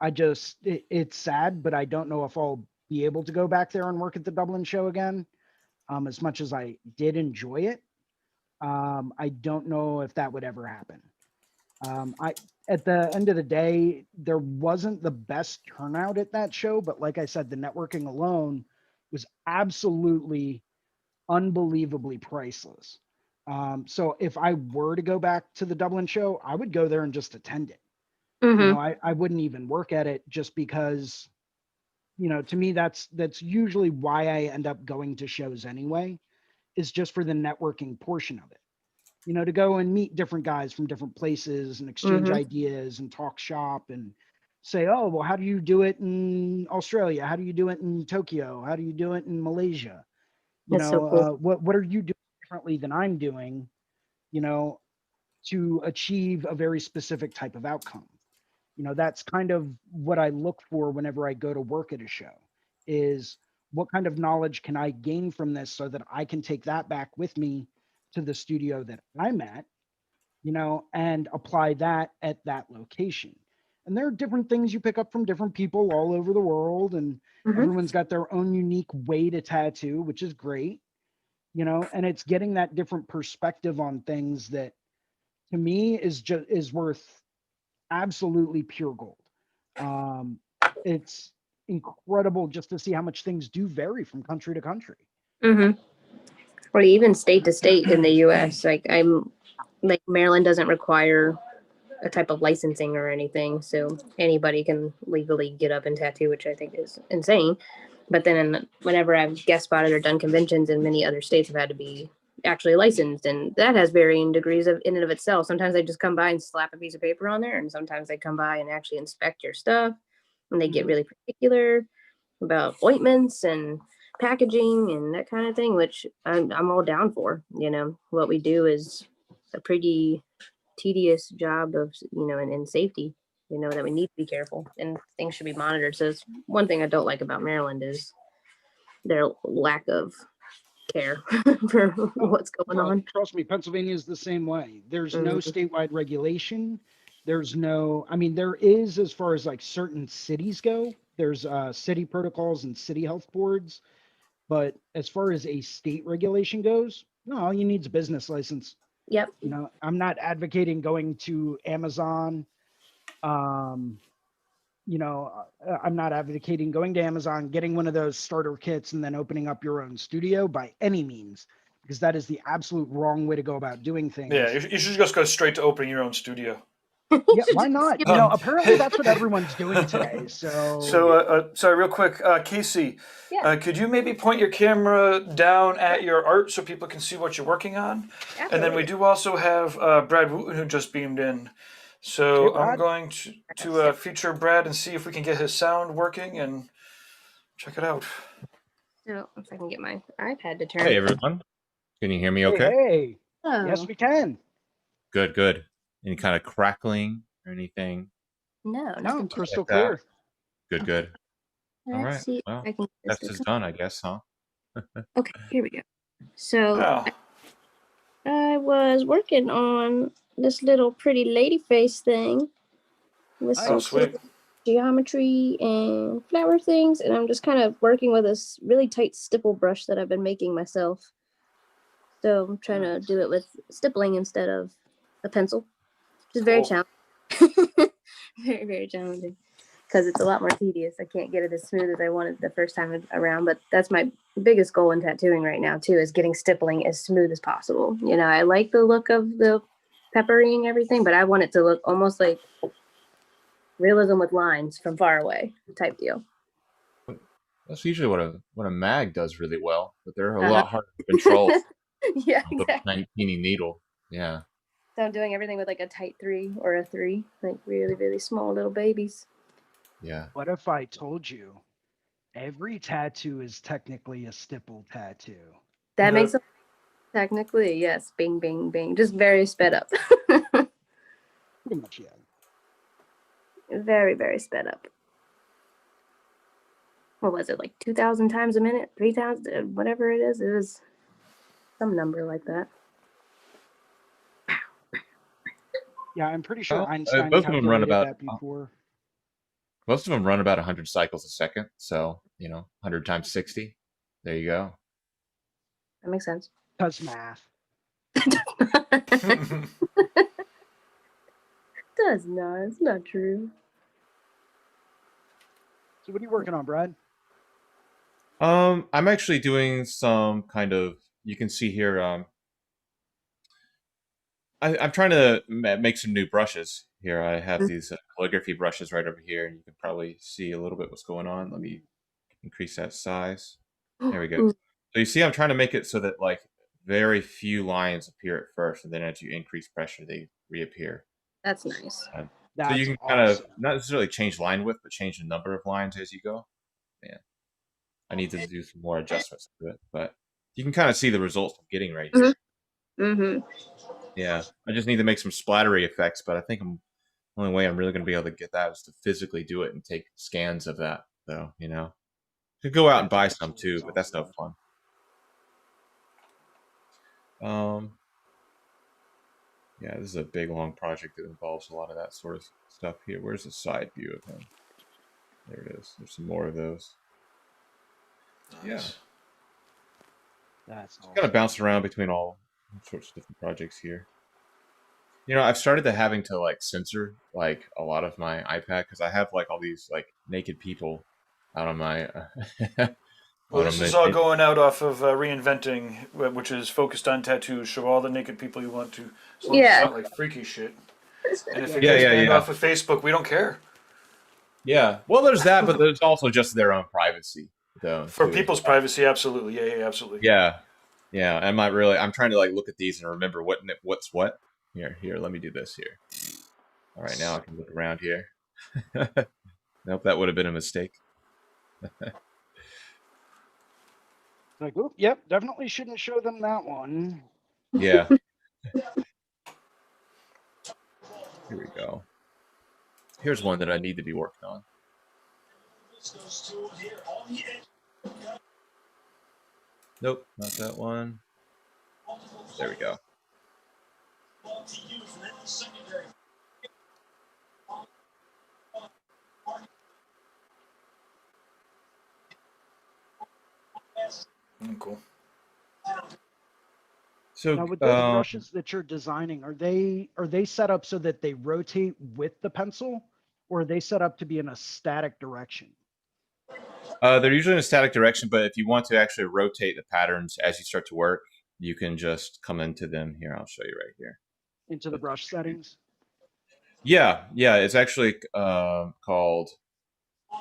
it's sad, but I don't know if I'll be able to go back there and work at the Dublin show again. As much as I did enjoy it, I don't know if that would ever happen. I At the end of the day, there wasn't the best turnout at that show, but like I said, the networking alone was absolutely unbelievably priceless. So if I were to go back to the Dublin show, I would go there and just attend it. Hmm. I wouldn't even work at it, just because, to me, that's usually why I end up going to shows anyway, is just for the networking portion of it. To go and meet different guys from different places and exchange Hmm. ideas and talk shop and say, oh, well, how do you do it in Australia? How do you do it in Tokyo? How do you do it in Malaysia? That's so cool. What are you doing differently than I'm doing, you know, to achieve a very specific type of outcome? That's kind of what I look for whenever I go to work at a show, is what kind of knowledge can I gain from this so that I can take that back with me to the studio that I'm at, and apply that at that location. And there are different things you pick up from different people all over the world, and everyone's got their own unique way to tattoo, which is great, and it's getting that different perspective on things that to me is worth absolutely pure gold. It's incredible just to see how much things do vary from country to country. Or even state to state in the U.S. Like Maryland doesn't require a type of licensing or anything, so anybody can legally get up and tattoo, which I think is insane. But then whenever I've guest spotted or done conventions in many other states, I've had to be actually licensed, and that has varying degrees of in and of itself. Sometimes they just come by and slap a piece of paper on there, and sometimes they come by and actually inspect your stuff, and they get really particular about ointments and packaging and that kind of thing, which I'm all down for. What we do is a pretty tedious job of, and safety, that we need to be careful and things should be monitored. So it's one thing I don't like about Maryland is their lack of care for what's going on. Trust me, Pennsylvania is the same way. There's no statewide regulation. There's no, I mean, there is as far as like certain cities go. There's city protocols and city health boards. But as far as a state regulation goes, no, all you need is a business license. Yep. I'm not advocating going to Amazon. I'm not advocating going to Amazon, getting one of those starter kits, and then opening up your own studio by any means, because that is the absolute wrong way to go about doing things. Yeah, you should just go straight to opening your own studio. Yeah, why not? Apparently that's what everyone's doing today. Sorry, real quick, Casey, could you maybe point your camera down at your art so people can see what you're working on? Absolutely. And then we do also have Brad Wooten, who just beamed in. So I'm going to feature Brad and see if we can get his sound working and check it out. So if I can get my iPad to turn. Hey everyone, can you hear me okay? Hey. Oh. Yes, we can. Good. Any kind of crackling or anything? No, crystal clear. Good. All right. See, well, that's just done, I guess, huh? Okay, here we go. So I was working on this little pretty lady face thing with some geometry and flower things, and I'm just kind of working with this really tight stipple brush that I've been making myself. So I'm trying to do it with stippling instead of a pencil, which is very challenging. Very, very challenging because it's a lot more tedious. I can't get it as smooth as I wanted the first time around, but that's my biggest goal in tattooing right now too, is getting stippling as smooth as possible. I like the look of the peppering and everything, but I want it to look almost like realism with lines from far away type deal. That's usually what a mag does really well, but they're a lot harder to control. Yeah, exactly. The tiny needle. Yeah. So I'm doing everything with like a tight 3 or a 3, like really, really small little babies. Yeah. What if I told you every tattoo is technically a stipple tattoo? That makes sense. Technically, yes. Bing, bing, bing. Just very sped up. Pretty much, yeah. Very, very sped up. What was it, like 2,000 times a minute? 3,000? Whatever it is. It was some number like that. Yeah, I'm pretty sure Einstein both of them run about that before. Most of them run about 100 cycles a second, so 100 times 60. There you go. That makes sense. Does math. Does not. It's not true. So what are you working on, Brad? I'm actually doing some kind of. You can see here. I'm trying to make some new brushes here. I have these calligraphy brushes right over here, and you can probably see a little bit what's going on. Let me increase that size. There we go. So you see, I'm trying to make it so that like very few lines appear at first, and then as you increase pressure, they reappear. That's nice. So you That's can kind of awesome. not necessarily change line width, but change the number of lines as you go. Man, I need to do some more adjustments to it, but you can kind of see the results I'm getting right here. Mm-hmm. Yeah, I just need to make some splattery effects, but I think the only way I'm really going to be able to get that is to physically do it and take scans of that, though, you know. Could go out and buy some too, but that's no fun. Yeah, this is a big, long project that involves a lot of that sort of stuff here. Where's the side view of him? There it is. There's some more of those. Yeah. Nice. That's awesome. Kind of bouncing around between all sorts of different projects here. You know, I've started to having to like censor like a lot of my iPad because I have like all these like naked people out on my. Well, this is all going out off of Reinventing, which is focused on tattoos. Show all the naked people you want to. As long as it's not like freaky shit. And if it gets banned off of Facebook, we don't care. Yeah. Well, there's that, but there's also just their own privacy, though. For people's privacy, absolutely. Yeah, absolutely. Yeah. Yeah. I'm trying to like look at these and remember what's what. Here, let me do this here. All right, now I can look around here. Nope, that would have been a mistake. Like, oh, yep, definitely shouldn't show them that one. Yeah. Here we go. Here's one that I need to be working on. Nope, not that one. There we go. Cool. So now with those brushes that you're designing, are they set up so that they rotate with the pencil, or are they set up to be in a static direction? They're usually in a static direction, but if you want to actually rotate the patterns as you start to work, you can just come into them. Here, I'll show you right here. Into the brush settings? Yeah, it's actually called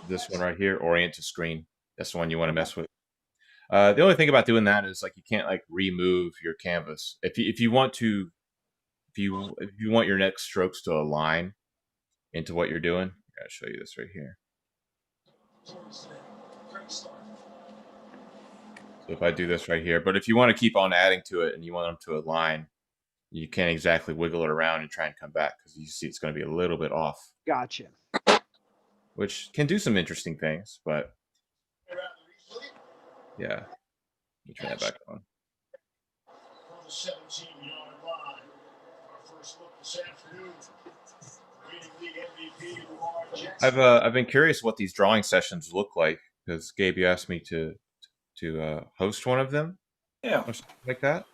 this one right here, Orient to Screen. That's the one you want to mess with. The only thing about doing that is like you can't like remove your canvas. If you want your next strokes to align into what you're doing, I gotta show you this right here. So if I do this right here, but if you want to keep on adding to it and you want them to align, you can't exactly wiggle it around and try and come back because you see it's going to be a little bit off. Gotcha. Which can do some interesting things, but yeah. Let me turn that back on. I've been curious what these drawing sessions look like because Gabe, you asked me to host one of them. Yeah. Or something like that.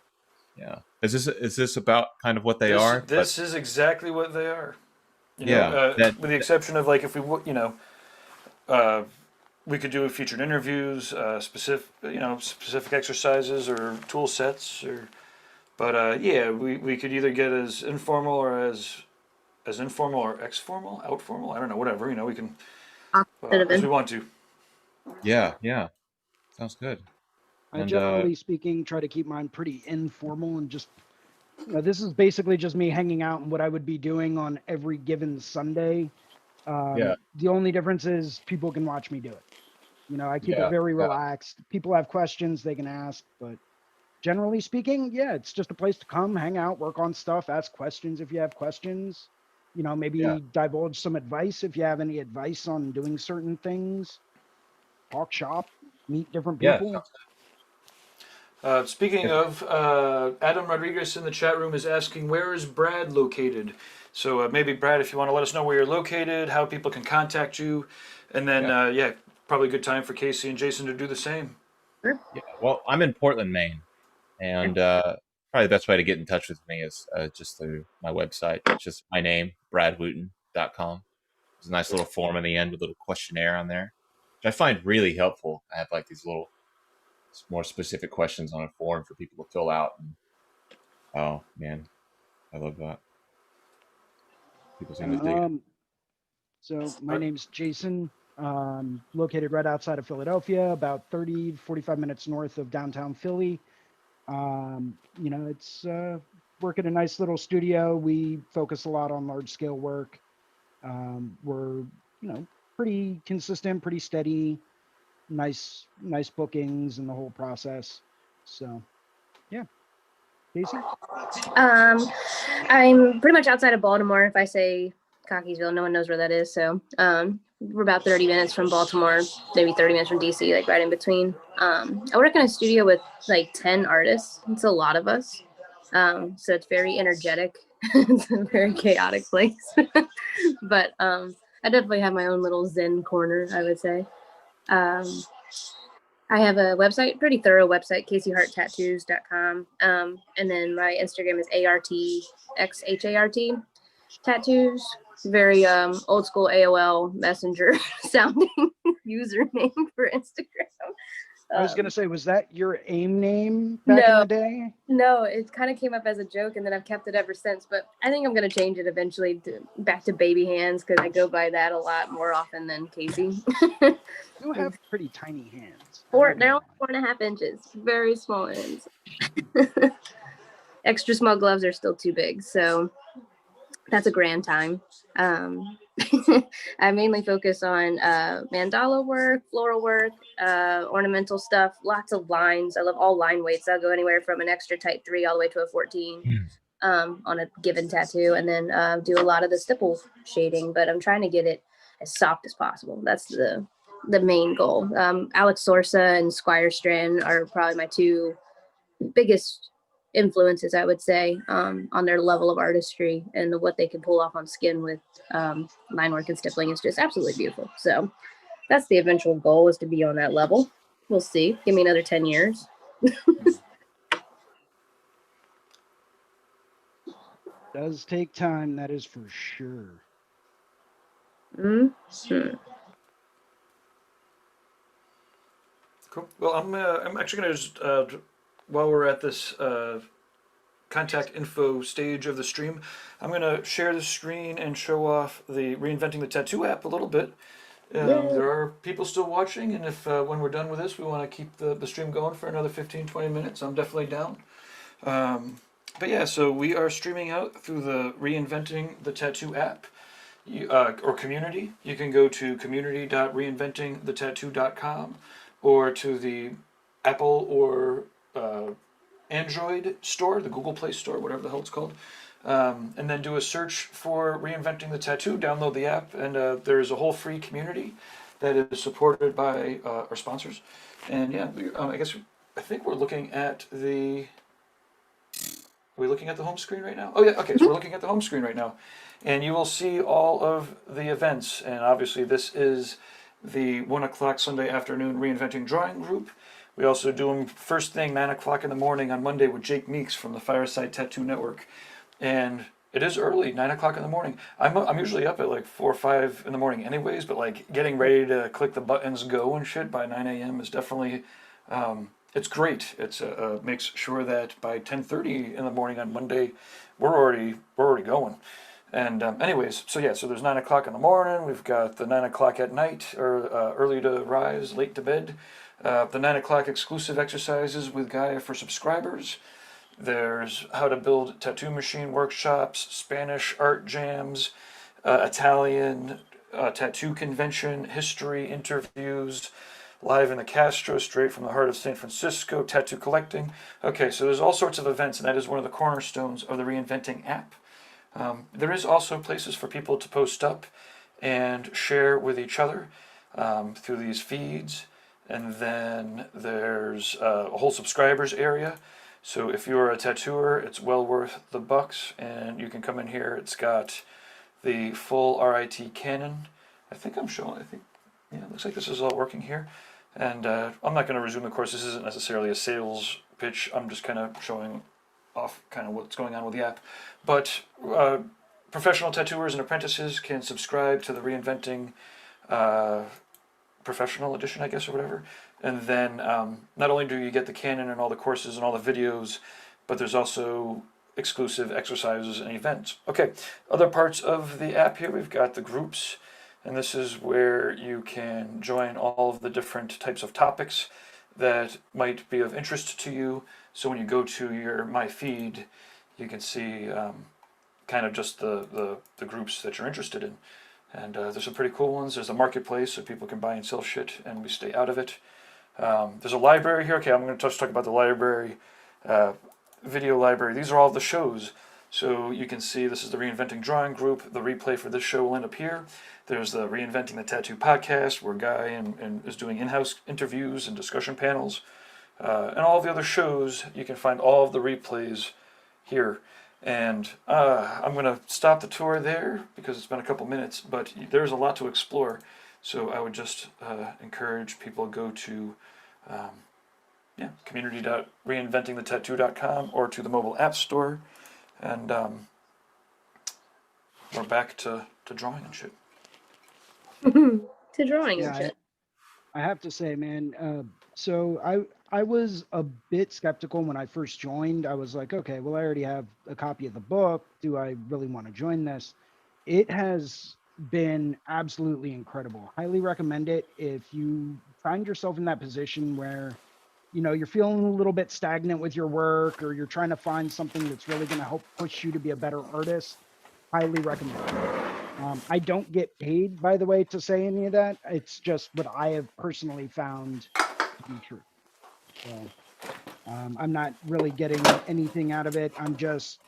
Yeah. Is this about kind of what they are? This is exactly what they are. You yeah. know, with the exception of like if we we could do featured interviews, specific exercises or tool sets, but we could either get as informal or as informal or ex-formal, out-formal. I don't know, whatever. You know, we can as we want to. Yeah. Sounds good. I generally speaking try to keep mine pretty informal and just this is basically just me hanging out and what I would be doing on every given Sunday. The only difference is people can watch me do it. You know, I keep it very relaxed. People have questions they can ask, but generally speaking, it's just a place to come, hang out, work on stuff, ask questions if you have questions. You know, maybe divulge some advice if you have any advice on doing certain things. Talk shop, meet different people. Speaking of, Adam Rodriguez in the chat room is asking, where is Brad located? So maybe, Brad, if you want to let us know where you're located, how people can contact you, and then, probably a good time for Casey and Jason to do the same. Yeah, well, I'm in Portland, Maine, and probably the best way to get in touch with me is just through my website. It's just my name, bradwooten.com. There's a nice little form in the end with a little questionnaire on there, which I find really helpful. I have like these little more specific questions on a form for people to fill out. And, oh man, I love that. People seem to dig it. So my name's Jason, located right outside of Philadelphia, about 45 minutes north of downtown Philly. It's work at a nice little studio. We focus a lot on large scale work. We're, pretty consistent, pretty steady, nice bookings and the whole process. So yeah, Casey. I'm pretty much outside of Baltimore. If I say Cockeysville, no one knows where that is. So we're about 30 minutes from Baltimore, maybe 30 minutes from DC, like right in between. I work in a studio with like 10 artists. It's a lot of us. So it's very energetic. It's a very chaotic place. But I definitely have my own little Zen corner, I would say. I have a website, pretty thorough website, CaseyHartTattoos.com. And then my Instagram is ARTXHART tattoos. Very old school AOL Messenger sounding username for Instagram. I was gonna say, was that your AIM name back in the day? No, it kind of came up as a joke, and then I've kept it ever since. But I think I'm gonna change it eventually back to Baby Hands, because I go by that a lot more often than Casey. You have pretty tiny hands. They're only 4.5 inches, very small hands. Extra small gloves are still too big, so that's a grand time. I mainly focus on mandala work, floral work, ornamental stuff, lots of lines. I love all line weights. I'll go anywhere from an extra tight 3 all the way to a 14 on a given tattoo, and then do a lot of the stipple shading, but I'm trying to get it as soft as possible. That's the main goal. Alex Sorsa and Squire Strand are probably my two biggest influences, I would say, on their level of artistry, and what they can pull off on skin with line work and stippling is just absolutely beautiful. So that's the eventual goal, is to be on that level. We'll see. Give me another 10 years. Does take time, that is for sure. Mm-hmm. Cool. Well, I'm actually going to just, while we're at this contact info stage of the stream, I'm going to share the screen and show off the Reinventing the Tattoo app a little bit. There are people still watching, and if when we're done with this, we want to keep the stream going for another 15-20 minutes, I'm definitely down. But yeah, so we are streaming out through the Reinventing the Tattoo app. Or community. You can go to community.reinventingthetattoo.com, or to the Apple or Android store, the Google Play Store, whatever the hell it's called, and then do a search for Reinventing the Tattoo, download the app, and there's a whole free community that is supported by our sponsors. And yeah, I think we're looking at the... Are we looking at the home screen right now? Oh yeah, okay, so we're looking at the home screen right now. And you will see all of the events. And obviously this is the 1 o'clock Sunday afternoon Reinventing Drawing Group. We also do them first thing, 9 o'clock in the morning on Monday with Jake Meeks from the Fireside Tattoo Network. And it is early, 9 o'clock in the morning. I'm usually up at like 4 or 5 in the morning anyways, but like getting ready to click the buttons, go and shit by 9 a.m. is definitely... it's great. It's makes sure that by 10:30 in the morning on Monday, we're already going. And anyways, so yeah, so there's 9 o'clock in the morning. We've got the 9 o'clock at night, or early to rise, late to bed. The 9 o'clock exclusive exercises with Gaia for subscribers. There's how to build tattoo machine workshops, Spanish art jams, Italian tattoo convention, history interviews, live in the Castro, straight from the heart of San Francisco, tattoo collecting. Okay, so there's all sorts of events, and that is one of the cornerstones of the Reinventing app. There is also places for people to post up and share with each other through these feeds. And then there's a whole subscribers area. So if you're a tattooer, it's well worth the bucks, and you can come in here. It's got the full RIT Canon. I think, yeah, it looks like this is all working here. And I'm not going to resume the course. This isn't necessarily a sales pitch. I'm just kind of showing off kind of what's going on with the app. But professional tattooers and apprentices can subscribe to the Reinventing Professional Edition, I guess, or whatever. And then not only do you get the Canon and all the courses and all the videos, but there's also exclusive exercises and events. Okay, other parts of the app here, we've got the groups. And this is where you can join all of the different types of topics that might be of interest to you. So when you go to your My Feed, you can see kind of just the groups that you're interested in. And there's some pretty cool ones. There's a marketplace so people can buy and sell shit, and we stay out of it. There's a library here. Okay, I'm going to talk about the library, video library. These are all the shows. So you can see this is the Reinventing Drawing Group. The replay for this show will end up here. There's the Reinventing the Tattoo podcast, where Guy is doing in-house interviews and discussion panels. And all the other shows, you can find all of the replays here. And I'm going to stop the tour there because it's been a couple minutes, but there's a lot to explore. So I would just encourage people to go to community.reinventingthetattoo.com or to the mobile app store. And we're back to drawing and shit. To drawing and Yeah, shit. I have to say, man, so I was a bit skeptical when I first joined. I was like, okay, well, I already have a copy of the book. Do I really want to join this? It has been absolutely incredible. Highly recommend it if you find yourself in that position where, you know, you're feeling a little bit stagnant with your work, or you're trying to find something that's really going to help push you to be a better artist. Highly recommend it. I don't get paid, by the way, to say any of that. It's just what I have personally found to be true. So I'm not really getting anything out of it. I'm just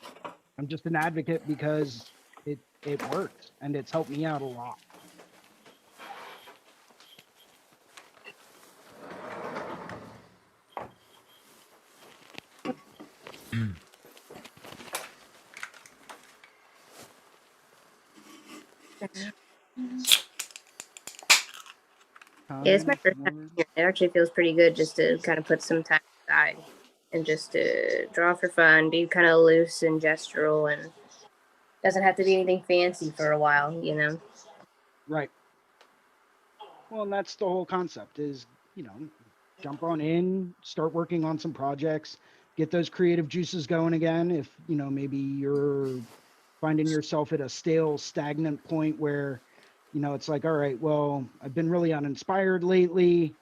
an advocate because it works and it's helped me out a lot. Yeah, it's my first time here. It actually feels pretty good just to kind of put some time aside and just to draw for fun, be kind of loose and gestural, and doesn't have to be anything fancy for a while, you know? Right. Well, and that's the whole concept is, you know, jump on in, start working on some projects, get those creative juices going again. If, you know, maybe you're finding yourself at a stale, stagnant point where, you know, it's like, all right, well, I've been really uninspired lately.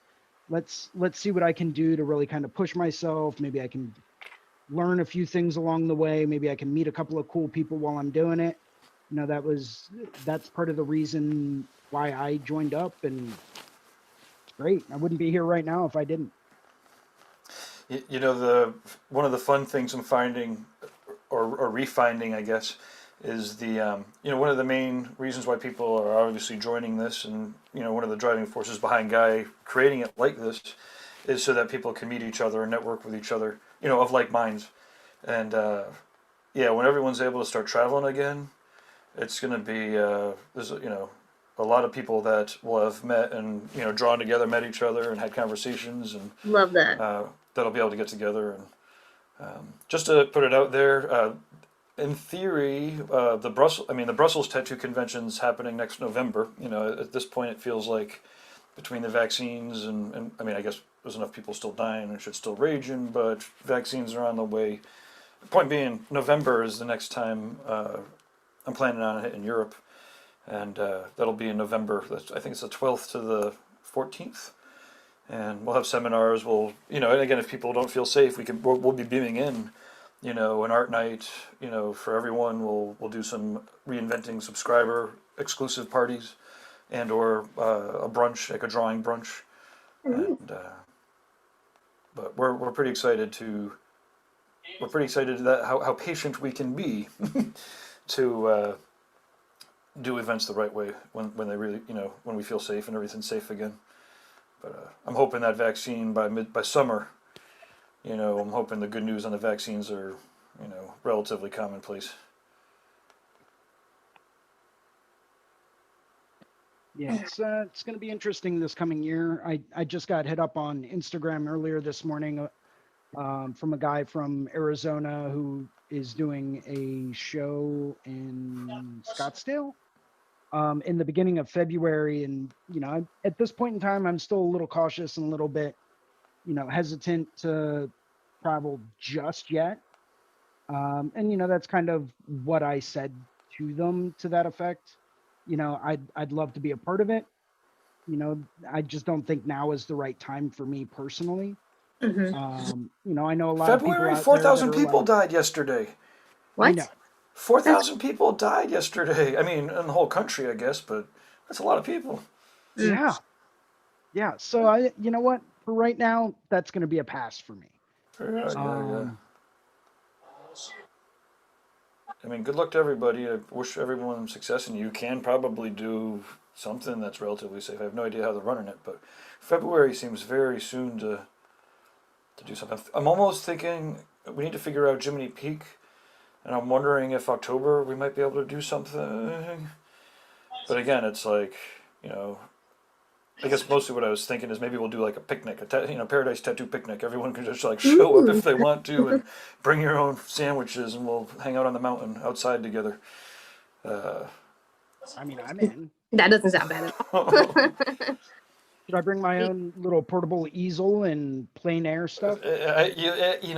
Let's see what I can do to really kind of push myself. Maybe I can learn a few things along the way. Maybe I can meet a couple of cool people while I'm doing it. You know, that's part of the reason why I joined up, and great. I wouldn't be here right now if I didn't. You know, one of the fun things I'm finding, or refinding, I guess, is one of the main reasons why people are obviously joining this, and one of the driving forces behind Guy creating it like this, is so that people can meet each other and network with each other, of like minds. And when everyone's able to start traveling again, it's going to be there's a lot of people that will have met and drawn together, met each other, and had conversations, and Love that. that'll be able to get together. And just to put it out there, in theory, the Brussels Tattoo Convention's happening next November. At this point, it feels like between the vaccines and I guess there's enough people still dying and shit's still raging, but vaccines are on the way. The point being, November is the next time I'm planning on it in Europe, and that'll be in November. I think it's the 12th to the 14th. And we'll have seminars. And again, if people don't feel safe, we'll be beaming in, an art night, for everyone. We'll do some reinventing subscriber exclusive parties, and or a brunch, like a drawing brunch. And but we're pretty excited that how patient we can be to do events the right way when they really when we feel safe and everything's safe again. But I'm hoping that vaccine by summer, I'm hoping the good news on the vaccines are, relatively commonplace. Yeah, it's going to be interesting this coming year. I just got hit up on Instagram earlier this morning from a guy from Arizona who is doing a show in Scottsdale in the beginning of February. And, at this point in time, I'm still a little cautious and a little bit, hesitant to travel just yet. And, that's kind of what I said to them to that effect. I'd love to be a part of it. I just don't think now is the right time for me personally. Mm-hmm. I know a lot February, of people out 4,000 there that are people like, died yesterday. What? I know. 4,000 people died yesterday. I mean, in the whole country, I guess, but that's a lot of people. Yeah. Yeah. So you know what? For right now, that's going to be a pass for me. Yeah. I mean, good luck to everybody. I wish everyone success, and you can probably do something that's relatively safe. I have no idea how they're running it, but February seems very soon to do something. I'm almost thinking we need to figure out Jiminy Peak, and I'm wondering if October we might be able to do something. But again, it's like, you know, I guess mostly what I was thinking is maybe we'll do like a picnic, Paradise Tattoo picnic. Everyone can just like show up if they want to, and bring your own sandwiches, and we'll hang out on the mountain outside together. I mean, I'm in. That doesn't sound bad at all. Should I bring my own little portable easel and plein air stuff? It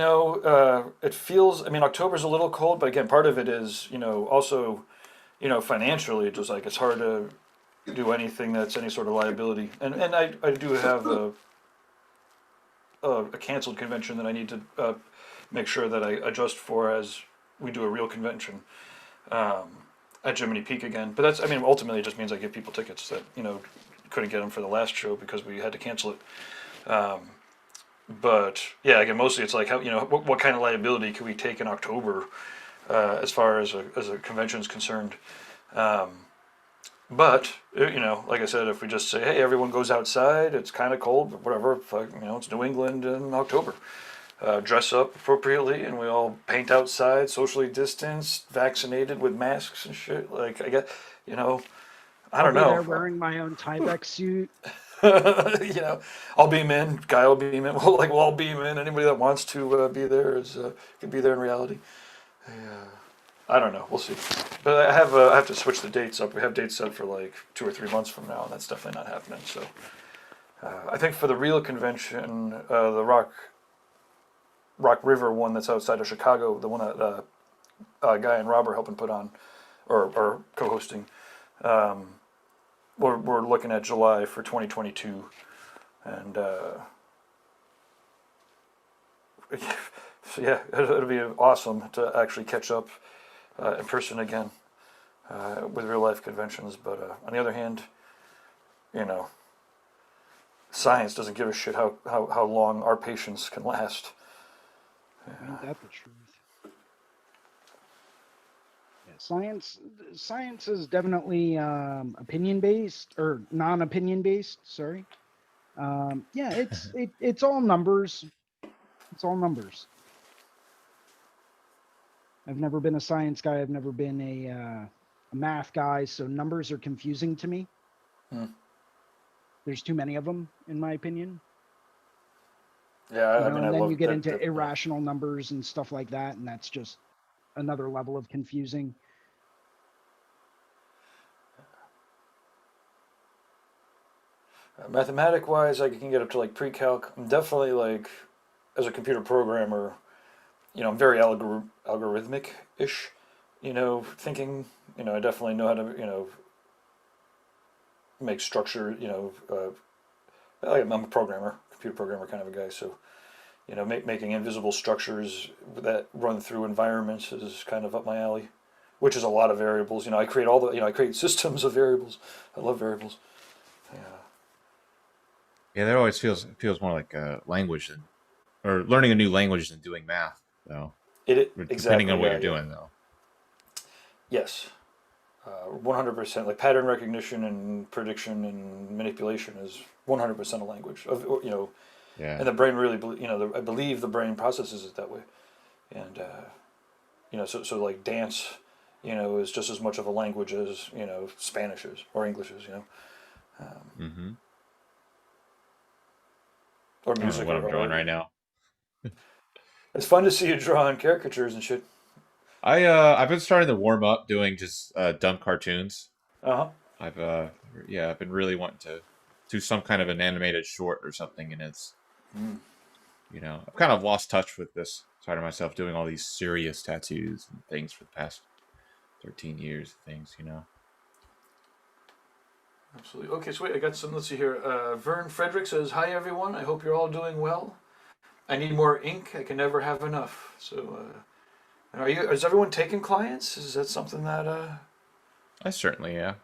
feels. I mean, October's a little cold, but again, part of it is, also, financially, just like it's hard to do anything that's any sort of liability. And I do have a canceled convention that I need to make sure that I adjust for as we do a real convention at Jiminy Peak again. But that's, I mean, ultimately it just means I give people tickets that, couldn't get them for the last show because we had to cancel it. But yeah, again, mostly it's like how, what kind of liability can we take in October as far as a convention is concerned. But like I said, if we just say, hey, everyone goes outside, it's kind of cold, but whatever, it's New England in October. Dress up appropriately, and we all paint outside, socially distanced, vaccinated with masks and shit. Like, I guess, I don't I'll be know. there wearing my own Tyvek suit. I'll beam in. Guy will beam in. We'll all beam in. Anybody that wants to be there can be there in reality. Yeah. I don't know. We'll see. But I have to switch the dates up. We have dates set for like 2 or 3 months from now, and that's definitely not happening. So I think for the real convention, the Rock River one that's outside of Chicago, the one that Guy and Rob are helping put on, or co-hosting, we're looking at July for 2022, and so yeah, it'll be awesome to actually catch up in person again with real life conventions. But on the other hand, science doesn't give a shit how long our patience can last. Ain't that the truth? Yeah, science is definitely opinion based or non-opinion based. Sorry. Yeah, it's all numbers. It's all numbers. I've never been a science guy. I've never been a math guy. So numbers are confusing to me. There's too many of them, in my opinion. Yeah, I mean, and I then love you get that- into that- irrational numbers and stuff like that, and that's just another level of confusing. Mathematic wise, I can get up to like pre-calc. I'm definitely like, as a computer programmer, I'm very algorithmic ish, thinking. I definitely know how to, make structure. I'm a programmer, computer programmer kind of a guy. So, making invisible structures that run through environments is kind of up my alley, which is a lot of variables. I create I create systems of variables. I love variables. Yeah. Yeah, that always feels more like a language than, or learning a new language than doing math, though. Exactly. Depending on what you're yeah. doing, though. Yes. 100%. Like pattern recognition and prediction and manipulation is 100% a language of Yeah. and the brain really I believe the brain processes it that way, and so like dance is just as much of a language as Spanish is or English is Mm-hmm. or I don't know music. what I'm drawing right now. It's fun to see you draw on caricatures and shit. I've been starting to warm up doing just dumb cartoons. Uh-huh. I've been really wanting to do some kind of an animated short or something, and it's I've kind of lost touch with this side of myself, doing all these serious tattoos and things for the past 13 years. Absolutely. Okay, so wait, I got some. Let's see here. Vern Frederick says, "Hi everyone. I hope you're all doing well. I need more ink. I can never have enough." So Is everyone taking clients? Is that something that I certainly, yeah.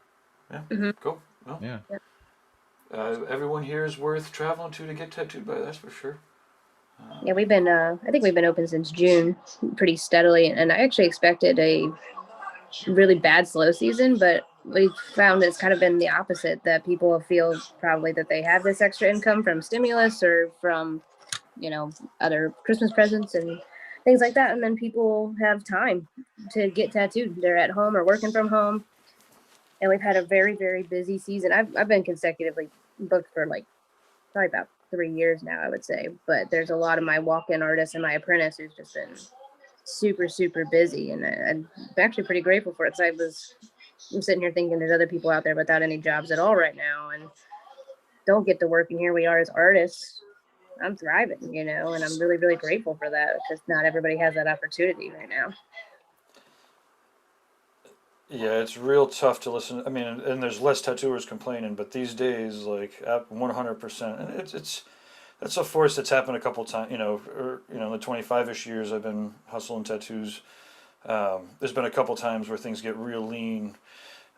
yeah, Hmm. cool. Well, Yeah. everyone here is worth traveling to get tattooed by. That's for sure. Yeah, we've been, I think we've been open since June pretty steadily. And I actually expected a really bad slow season, but we found that it's kind of been the opposite, that people feel probably that they have this extra income from stimulus or from, other Christmas presents and things like that. And then people have time to get tattooed. They're at home or working from home. And we've had a very, very busy season. I've been consecutively booked for like probably about 3 years now, I would say. But there's a lot of my walk-in artists and my apprentice who's just been super, super busy. And I'm actually pretty grateful for it. So I'm sitting here thinking there's other people out there without any jobs at all right now and don't get to work. And here we are as artists. I'm thriving, and I'm really, really grateful for that because not everybody has that opportunity right now. Yeah, it's real tough to listen. I mean, and there's less tattooers complaining, but these days, like at 100%, and it's that's a force that's happened a couple times. In the 25-ish years I've been hustling tattoos. There's been a couple times where things get real lean.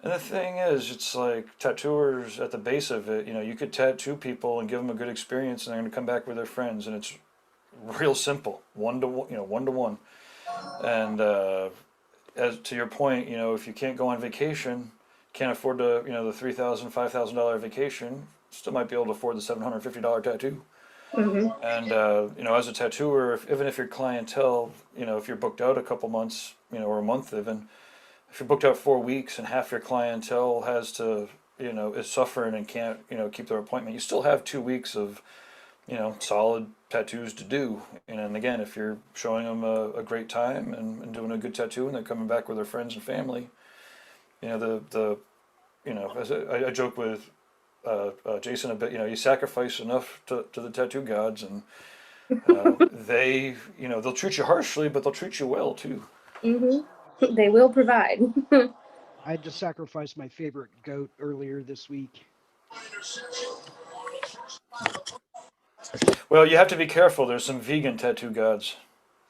And the thing is, it's like tattooers at the base of it, you could tattoo people and give them a good experience and they're going to come back with their friends. And it's real simple, one to one, 1-to-1. And as to your point, if you can't go on vacation, can't afford the $3,000, $5,000 vacation, still might be able to afford the $750 tattoo. Mm-hmm. And as a tattooer, even if your clientele, if you're booked out a couple months, or a month even, if you're booked out 4 weeks and half your clientele has to, is suffering and can't, keep their appointment, you still have 2 weeks of, solid tattoos to do. And again, if you're showing them a great time and doing a good tattoo and they're coming back with their friends and family, as I joke with Jason a bit, you sacrifice enough to the tattoo gods and they'll treat you harshly, but they'll treat you well too. Mm-hmm. They will provide. I had to sacrifice my favorite goat earlier this week. Well, you have to be careful. There's some vegan tattoo gods.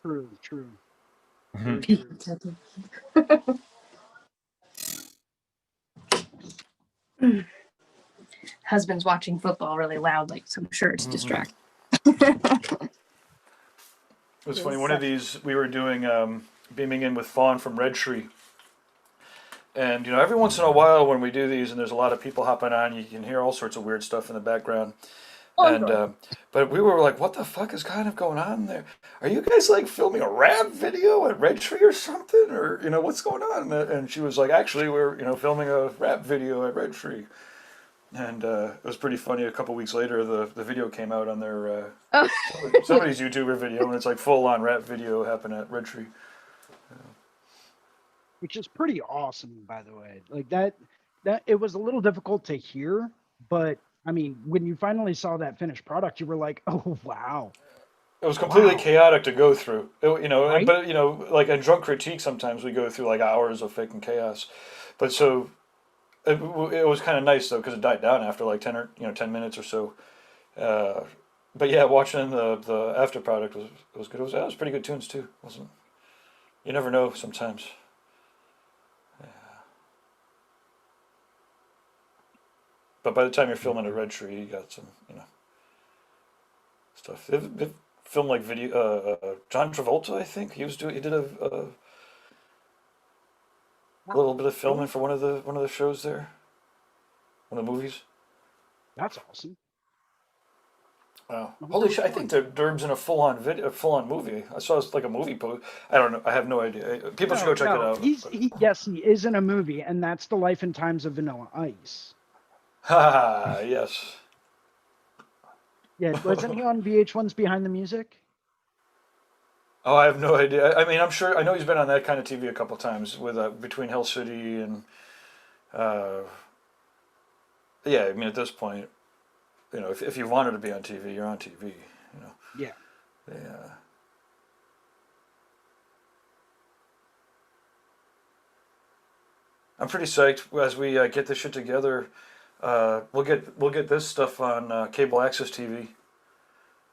True. Mhm. Very true. Husband's watching football really loud, so I'm sure it's Mm-hmm. distracting. It was funny. One of these we were doing beaming in with Fawn from Red Tree, and every once in a while when we do these and there's a lot of people hopping on, you can hear all sorts of weird stuff in the background. And but we were like, what the fuck is kind of going on there? Are you guys like filming a rap video at Red Tree or something, or what's going on? And she was like, actually, we're filming a rap video at Red Tree. And it was pretty funny. A couple weeks later, the video came out on their Oh. somebody's YouTuber video, and it's like full on rap video happened at Red Tree. Which is pretty awesome, by the way. Like that it was a little difficult to hear, but I mean, when you finally saw that finished product, you were like, "Oh wow!" It was completely Wow. chaotic to go through. Right? But like a drunk critique, sometimes we go through like hours of fucking chaos. But so it was kind of nice though because it died down after like 10 minutes or so. Uh, but yeah, watching the after product was good. It was pretty good tunes too, wasn't it? You never know sometimes. But by the time you're filming a Red Tree, you got some stuff. They've filmed like video. John Travolta, I think, he did a little bit of filming for one of the shows there, one of the movies. That's awesome. Wow. Well, Holy very shit, I think fun. Derb's in a full on movie. I saw it's like a movie post. I don't know. I have no idea. People should go check it No. out. Yes, he is in a movie, and that's The Life and Times of Vanilla Ice. Ha, yes. Yeah, wasn't he on VH1's Behind the Music? Oh, I have no idea. I mean, I'm sure. I know he's been on that kind of TV a couple times with between Hell City and uh, yeah. I mean, at this point, if you wanted to be on TV, you're on TV. Yeah. Yeah. I'm pretty psyched as we get this shit together. We'll get this stuff on cable access TV.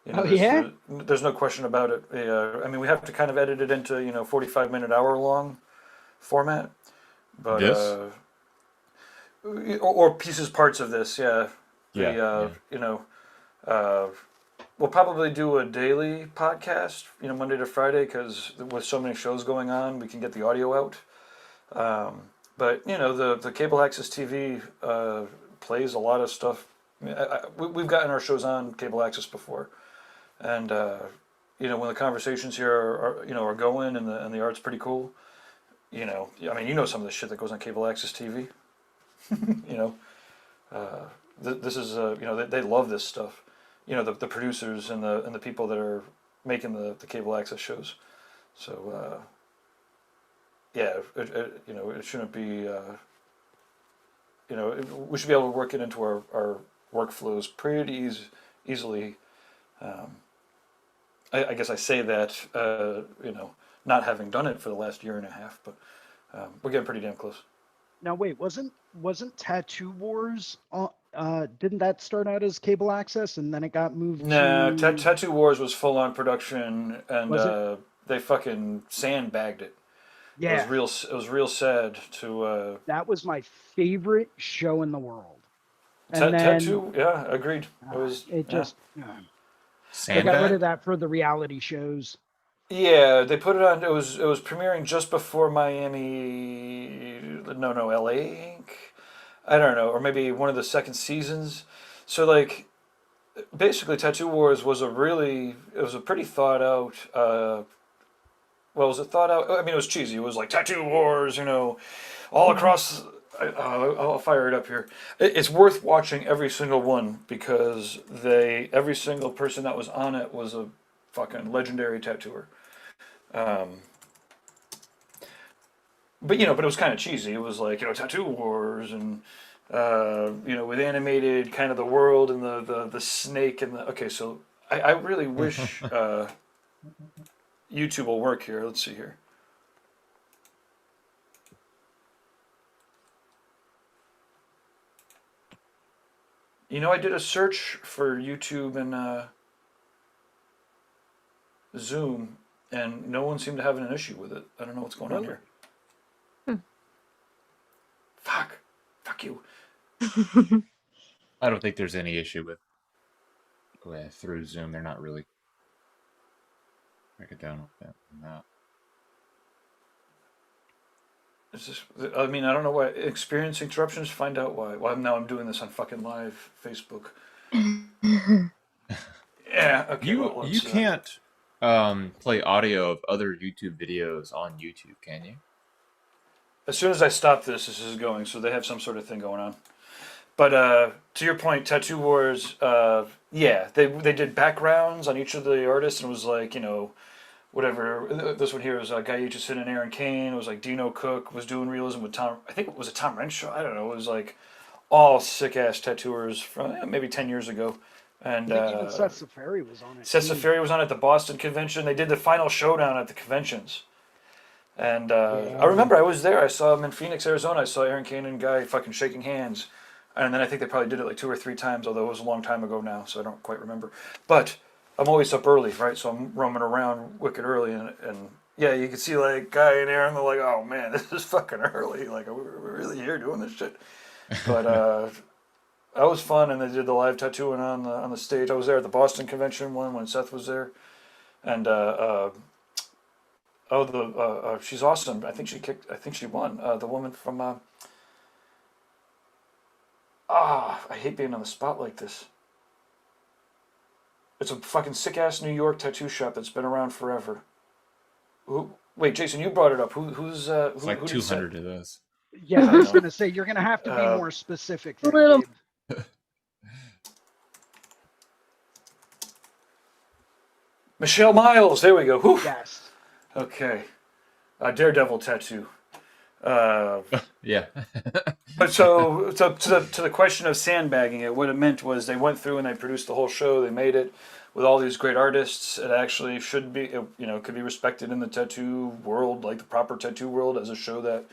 You know, Oh yeah. there's no question about it. I mean, we have to kind of edit it into 45-minute, hour-long format, but This? or pieces, parts of this. Yeah, Yeah, yeah. uh, we'll probably do a daily podcast, Monday to Friday, because with so many shows going on, we can get the audio out. But the cable access TV plays a lot of stuff. We've gotten our shows on cable access before, and when the conversations here are going and the art's pretty cool. I mean, some of the shit that goes on cable access TV. you know, this is they love this stuff. The producers and the people that are making the cable access shows. So yeah, it shouldn't be. We should be able to work it into our workflows pretty easily. Um, I guess I say that not having done it for the last year and a half, but we're getting pretty damn close. Now wait, wasn't Tattoo Wars? Didn't that start out as cable access and then it got moved Nah, to? Tattoo Wars was full on production, and Was it? they fucking sandbagged it. It was Yeah, real. It was real sad to that was my favorite show in the world. And then tattoo. Yeah, agreed. It was. it Yeah, just they got rid of Sandbag? that for the reality shows. yeah. They put it on. It was premiering just before Miami. No, L.A. Inc. I don't know, or maybe one of the second seasons. So like, basically, Tattoo Wars was it was a pretty thought out. Well, was it thought out? I mean, it was cheesy. It was like Tattoo Wars, all across. I'll fire it up here. It's worth watching every single one because every single person that was on it was a fucking legendary tattooer. Um, but it was kind of cheesy. It was like Tattoo Wars and with animated kind of the world and the snake and the. Okay, so I really wish YouTube will work here. Let's see here. I did a search for YouTube and Zoom, and no one seemed to have an issue with it. I don't know what's going on Really? here. Hmm. Fuck you. I don't think there's any issue with through Zoom. They're not really break it down with that. No. It's just, I mean, I don't know why. Experience interruptions. Find out why. Well, now I'm doing this on fucking live Facebook. Yeah. Okay. You Well, you let's. can't play audio of other YouTube videos on YouTube, can you? As soon as I stop this is going. So they have some sort of thing going on. But to your point, Tattoo Wars. Yeah, they did backgrounds on each of the artists, and it was like whatever. This one here was Guy Aitchison and Aaron Kane. It was like Dino Cook was doing realism with Tom. I think it was a Tom Renshaw. I don't know. It was like all sick ass tattooers from maybe 10 years ago. And I think even Seth Safari was on it. Seth too. Safari was on at the Boston convention. They did the final showdown at the conventions. And I Yeah. remember I was there. I saw him in Phoenix, Arizona. I saw Aaron Kane and Guy fucking shaking hands. And then I think they probably did it like 2 or 3 times, although it was a long time ago now, so I don't quite remember. But I'm always up early, right? So I'm roaming around wicked early, and yeah, you can see like Guy and Aaron. They're like, "Oh man, this is fucking early. Like, are we really here doing this shit?" But that was fun, and they did the live tattooing on the stage. I was there at the Boston convention one when Seth was there, and she's awesome. I think she won. The woman from I hate being on the spot like this. It's a fucking sick ass New York tattoo shop that's been around forever. Wait, Jason, you brought it up. Who's It's like who did 200 of those. Yeah, I I was know. gonna say you're gonna have to be more specific. There, little- Gabe. Michelle Miles? There we go. Whew. Yes. Okay, Daredevil tattoo. Yeah. But so to the question of sandbagging it, what it meant was they went through and they produced the whole show. They made it with all these great artists. It actually should be, could be respected in the tattoo world, like the proper tattoo world, as a show that,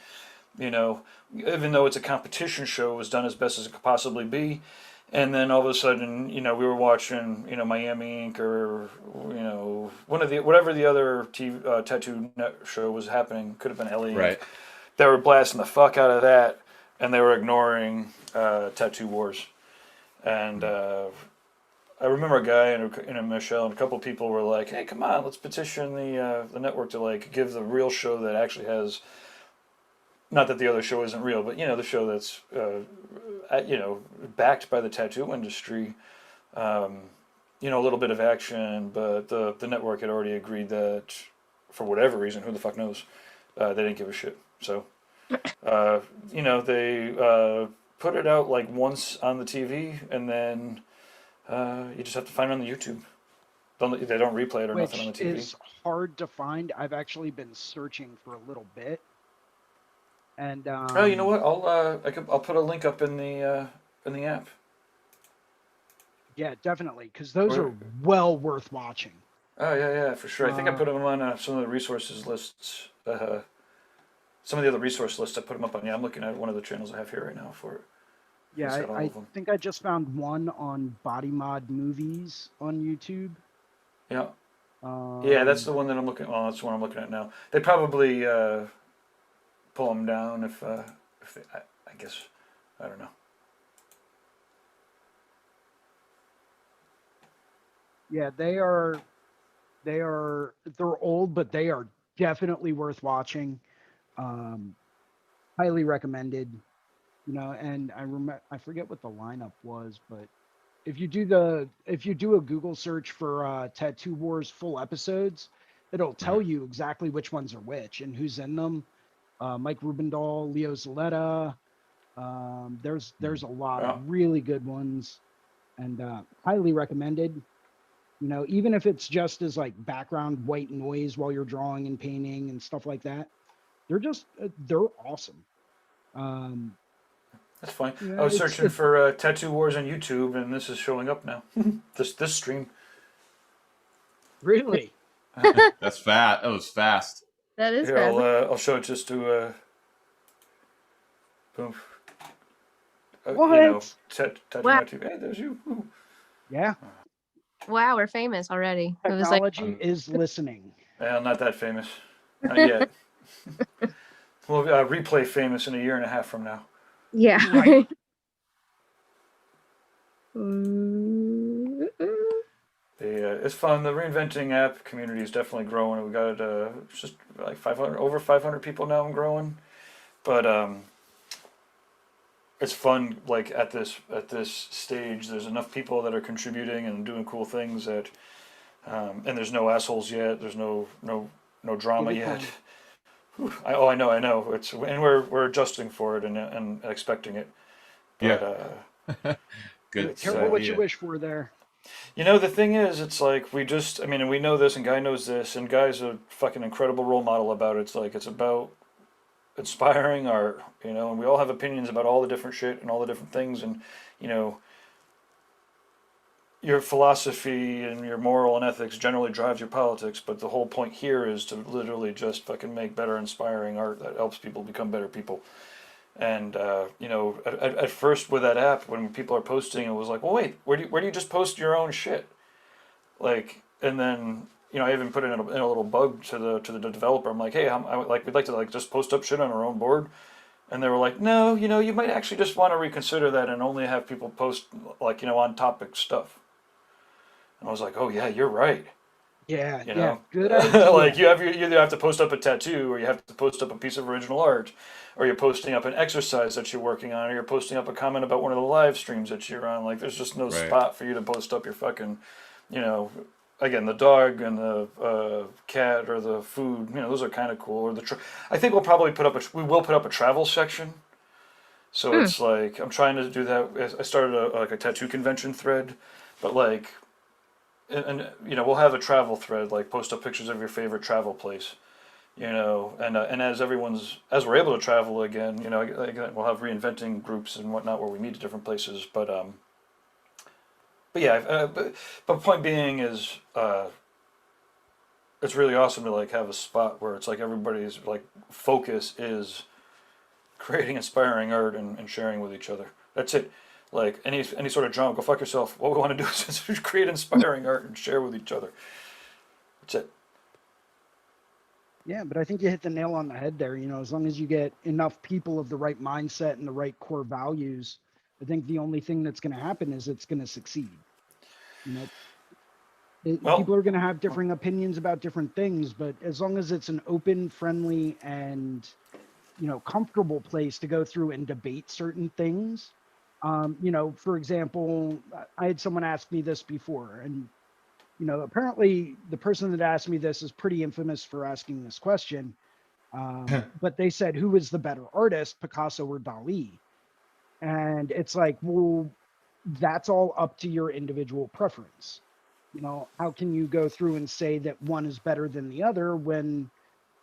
even though it's a competition show, was done as best as it could possibly be. And then all of a sudden, we were watching, Miami Ink or, one of the whatever the other TV, tattoo net show was happening. Could have been LA Ink. Right. They were blasting the fuck out of that, and they were ignoring Tattoo Wars. And I remember a guy and Michelle and a couple people were like, "Hey, come on, let's petition the network to like give the real show that actually has." Not that the other show isn't real, but the show that's backed by the tattoo industry, a little bit of action, but the network had already agreed that for whatever reason, who the fuck knows, they didn't give a shit. So, they put it out like once on the TV, and then you just have to find it on the YouTube. They don't replay it or Which nothing on the TV. is hard to find. I've actually been searching for a little bit. And Oh, you know what? I'll put a link up in the app. yeah, definitely, because those Where- are well worth watching. Oh yeah, for sure. I think I put them on some of the resources lists. Some of the other resource lists I put them up on. Yeah, I'm looking at one of the channels I have here right now for it. Yeah, Set all I of them. think I just found one on Body Mod Movies on YouTube. Yeah, yeah, that's Um, the one that I'm looking. Well, that's the one I'm looking at now. They probably pull them down if they, I guess, I don't know. yeah, they're old, but they are definitely worth watching. Um, highly recommended. And I forget what the lineup was, but if you do a Google search for Tattoo Wars full episodes, it'll tell you exactly which ones are which and who's in them. Mike Rubendahl, Leo Zaletta. There's a lot Yeah. of really good ones, and highly recommended. Even if it's just as like background white noise while you're drawing and painting and stuff like that, they're awesome. Um, That's fine. Yeah, I was it's- searching for Tattoo Wars on YouTube, and this is showing up now. this stream. really, That's fat. That was fast. That is Here, fast. I'll show it just to boom. What? TattooNOW Wow. TV. Hey, there's you. Ooh. yeah, Wow, we're famous already. It was like, technology is listening. Well, not that famous. Not yet. We'll replay famous in a year and a half from now. yeah. Right. Mm, It's fun. The reinventing app community is definitely growing. We got just like 500, over 500 people now and growing. But it's fun. Like at this stage, there's enough people that are contributing and doing cool things that, and there's no assholes yet. There's no drama Give it yet. time. Whew. I know. And we're adjusting for it and expecting it. But, Yeah. Good. Careful what you idea. wish for there. the thing is, it's like and we know this, and Guy knows this, and Guy's a fucking incredible role model about it. It's like, it's about inspiring art, and we all have opinions about all the different shit and all the different things, and, your philosophy and your moral and ethics generally drives your politics, but the whole point here is to literally just fucking make better, inspiring art that helps people become better people. And at first with that app, when people are posting, it was like, well, wait, where do you just post your own shit? Like, and then I even put it in a little bug to the developer. I'm like, hey, we'd like to like just post up shit on our own board. And they were like, no, you might actually just want to reconsider that and only have people post like on topic stuff. And I was like, oh yeah, you're right. Yeah, You yeah, know? good idea. Like you either have to post up a tattoo, or you have to post up a piece of original art, or you're posting up an exercise that you're working on, or you're posting up a comment about one of the live streams that you're on. Like there's just no Right. spot for you to post up your fucking, again, the dog and the cat or the food. Those are kind of cool. Or I think we will put up a travel section. So it's like I'm trying to do that. I started a tattoo convention thread, but like. And we'll have a travel thread, like post up pictures of your favorite travel place, and as we're able to travel again, again, we'll have reinventing groups and whatnot where we meet at different places. But yeah, but point being is, it's really awesome to like have a spot where it's like everybody's like focus is creating inspiring art and sharing with each other. That's it. Like any sort of genre, go fuck yourself. What we want to do is create inspiring art and share with each other. That's it. Yeah, but I think you hit the nail on the head there. You know, as long as you get enough people of the right mindset and the right core values, I think the only thing that's going to happen is it's going to succeed. You know, Well, people are going to have differing opinions about different things, but as long as it's an open, friendly, and, you know, comfortable place to go through and debate certain things. You know, for example, I had someone ask me this before, and, you know, apparently the person that asked me this is pretty infamous for asking this question. But they said, who is the better artist, Picasso or Dali? And it's like, well, that's all up to your individual preference. You know, how can you go through and say that one is better than the other when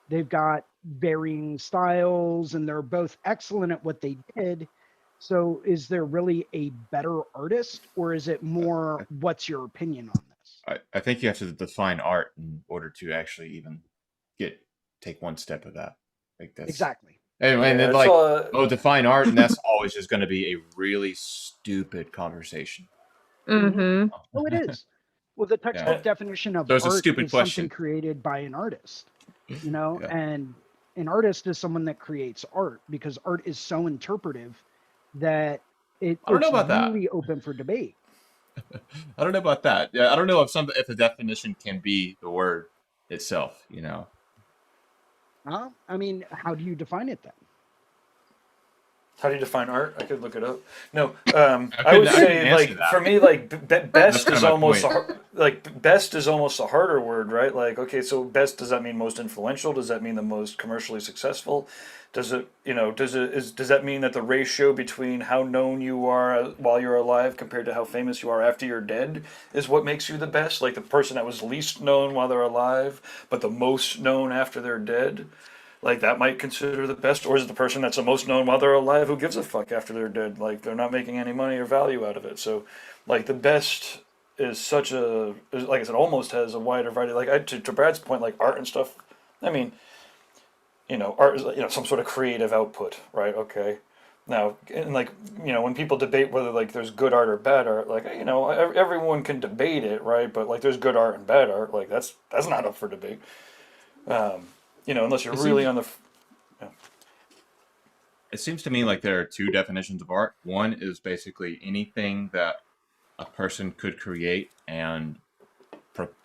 they've got varying styles and they're both excellent at what they did? So is there really a better artist, or is it more what's your opinion on this? I think you have to define art in order to actually even take one step of that. Like that's Exactly. and yeah, then it's like all. define art, and that's always just going to be a really stupid conversation. Mm-hmm. Oh, it is. Well, the Yeah, textbook definition of so it's a art stupid is something question. created by an artist, you know, Yeah, and an artist is someone that creates art, because art is so interpretive that I don't know it's about that. really open for debate. I don't know about that. Yeah, I don't know if the definition can be the word itself. You know. I mean, how do you define it then? How do you define art? I could look it up. No, I I would couldn't say answer like for that. me like That's best kind of is my almost point. best is almost a harder word, right? Like okay, so best, does that mean most influential? Does that mean the most commercially successful? Does it does that mean that the ratio between how known you are while you're alive compared to how famous you are after you're dead is what makes you the best? Like the person that was least known while they're alive, but the most known after they're dead? Like that might consider the best, or is it the person that's the most known while they're alive who gives a fuck after they're dead? Like they're not making any money or value out of it. So, like the best is like I said, almost has a wider variety. Like to Brad's point, like art and stuff. I mean, art is some sort of creative output, right? Okay. Now, and like when people debate whether like there's good art or bad art, like everyone can debate it, right? But like there's good art and bad art, like that's not up for debate. Unless you're It really seems on the. Yeah. it seems to me like there are two definitions of art. One is basically anything that a person could create and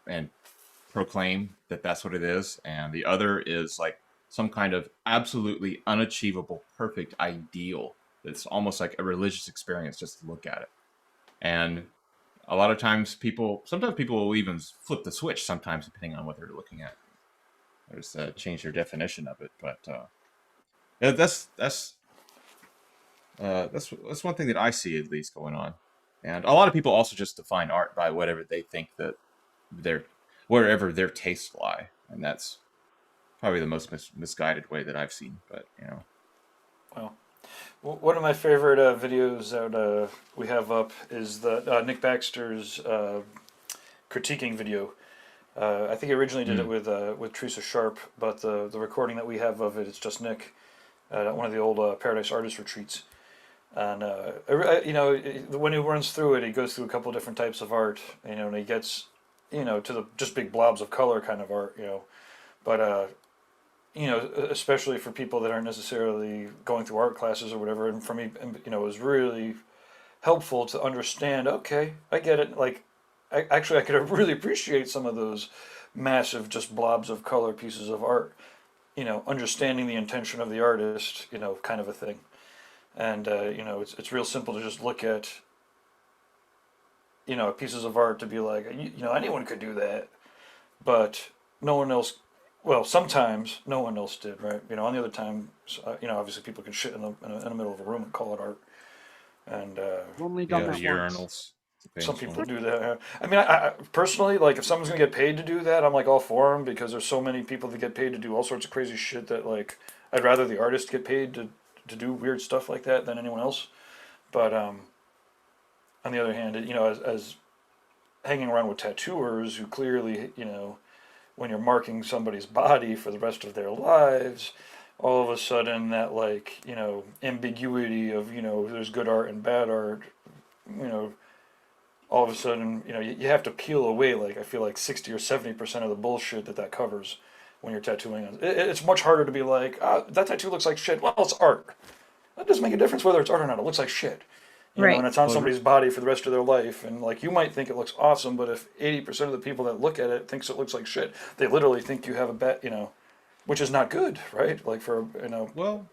and proclaim that that's what it is, and the other is like some kind of absolutely unachievable perfect ideal that's almost like a religious experience just to look at it. And a lot of times sometimes people will even flip the switch sometimes depending on what they're looking at, or just change their definition of it. But yeah, that's one thing that I see at least going on. And a lot of people also just define art by whatever they think that their wherever their tastes lie, and that's probably the most misguided way that I've seen. But Well, one of my favorite videos that we have up is the Nick Baxter's critiquing video. I think he originally did it with Teresa Sharp, but the recording that we have of it, it's just Nick at one of the old Paradise Artist retreats. And when he runs through it, he goes through a couple different types of art, and he gets, to the just big blobs of color kind of art, but especially for people that aren't necessarily going through art classes or whatever. And for me, it was really helpful to understand. Okay, I get it. Like, I could really appreciate some of those massive just blobs of color pieces of art. Understanding the intention of the artist, kind of a thing. And it's real simple to just look at pieces of art to be like anyone could do that, but no one else. Well, sometimes no one else did, right? On the other time, obviously people can shit in the middle of a room and call it art, and I've only done yeah, the that once. urinals. some people do that. I mean, I personally, like, if someone's gonna get paid to do that, I'm like all for them, because there's so many people that get paid to do all sorts of crazy shit that, like, I'd rather the artist get paid to do weird stuff like that than anyone else. But on the other hand, as hanging around with tattooers who clearly, when you're marking somebody's body for the rest of their lives, all of a sudden that, like, ambiguity of, there's good art and bad art you know, all of a sudden, you know, you have to peel away, like, I feel like 60 or 70% of the bullshit that covers when you're tattooing. It's much harder to be like, ah, that tattoo looks like shit. Well, it's art. That doesn't make a difference whether it's art or not. It looks like shit. You know, Right. and it's on Well, somebody's body for the rest of their life. And like, you might think it looks awesome, but if 80% of the people that look at it thinks it looks like shit, they literally think you have a bet, you know, which is not good, right? Like for, you know, well,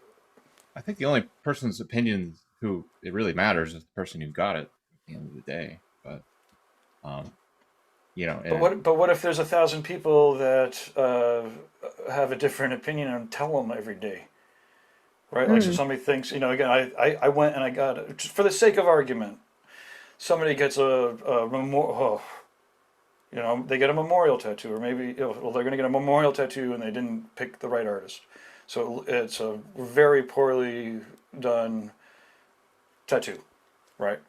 I think the only person's opinion who it really matters is the person who got it at the end of the day. But um, you know, but what if there's 1,000 people that have a different opinion and tell them every day, right? Like, so Mm. somebody thinks, you know, again, I went and I got, just for the sake of argument, somebody gets a memorial, you know, they get a memorial tattoo, or maybe, you know, well, they're going to get a memorial tattoo and they didn't pick the right artist. So it's a very poorly done tattoo, right?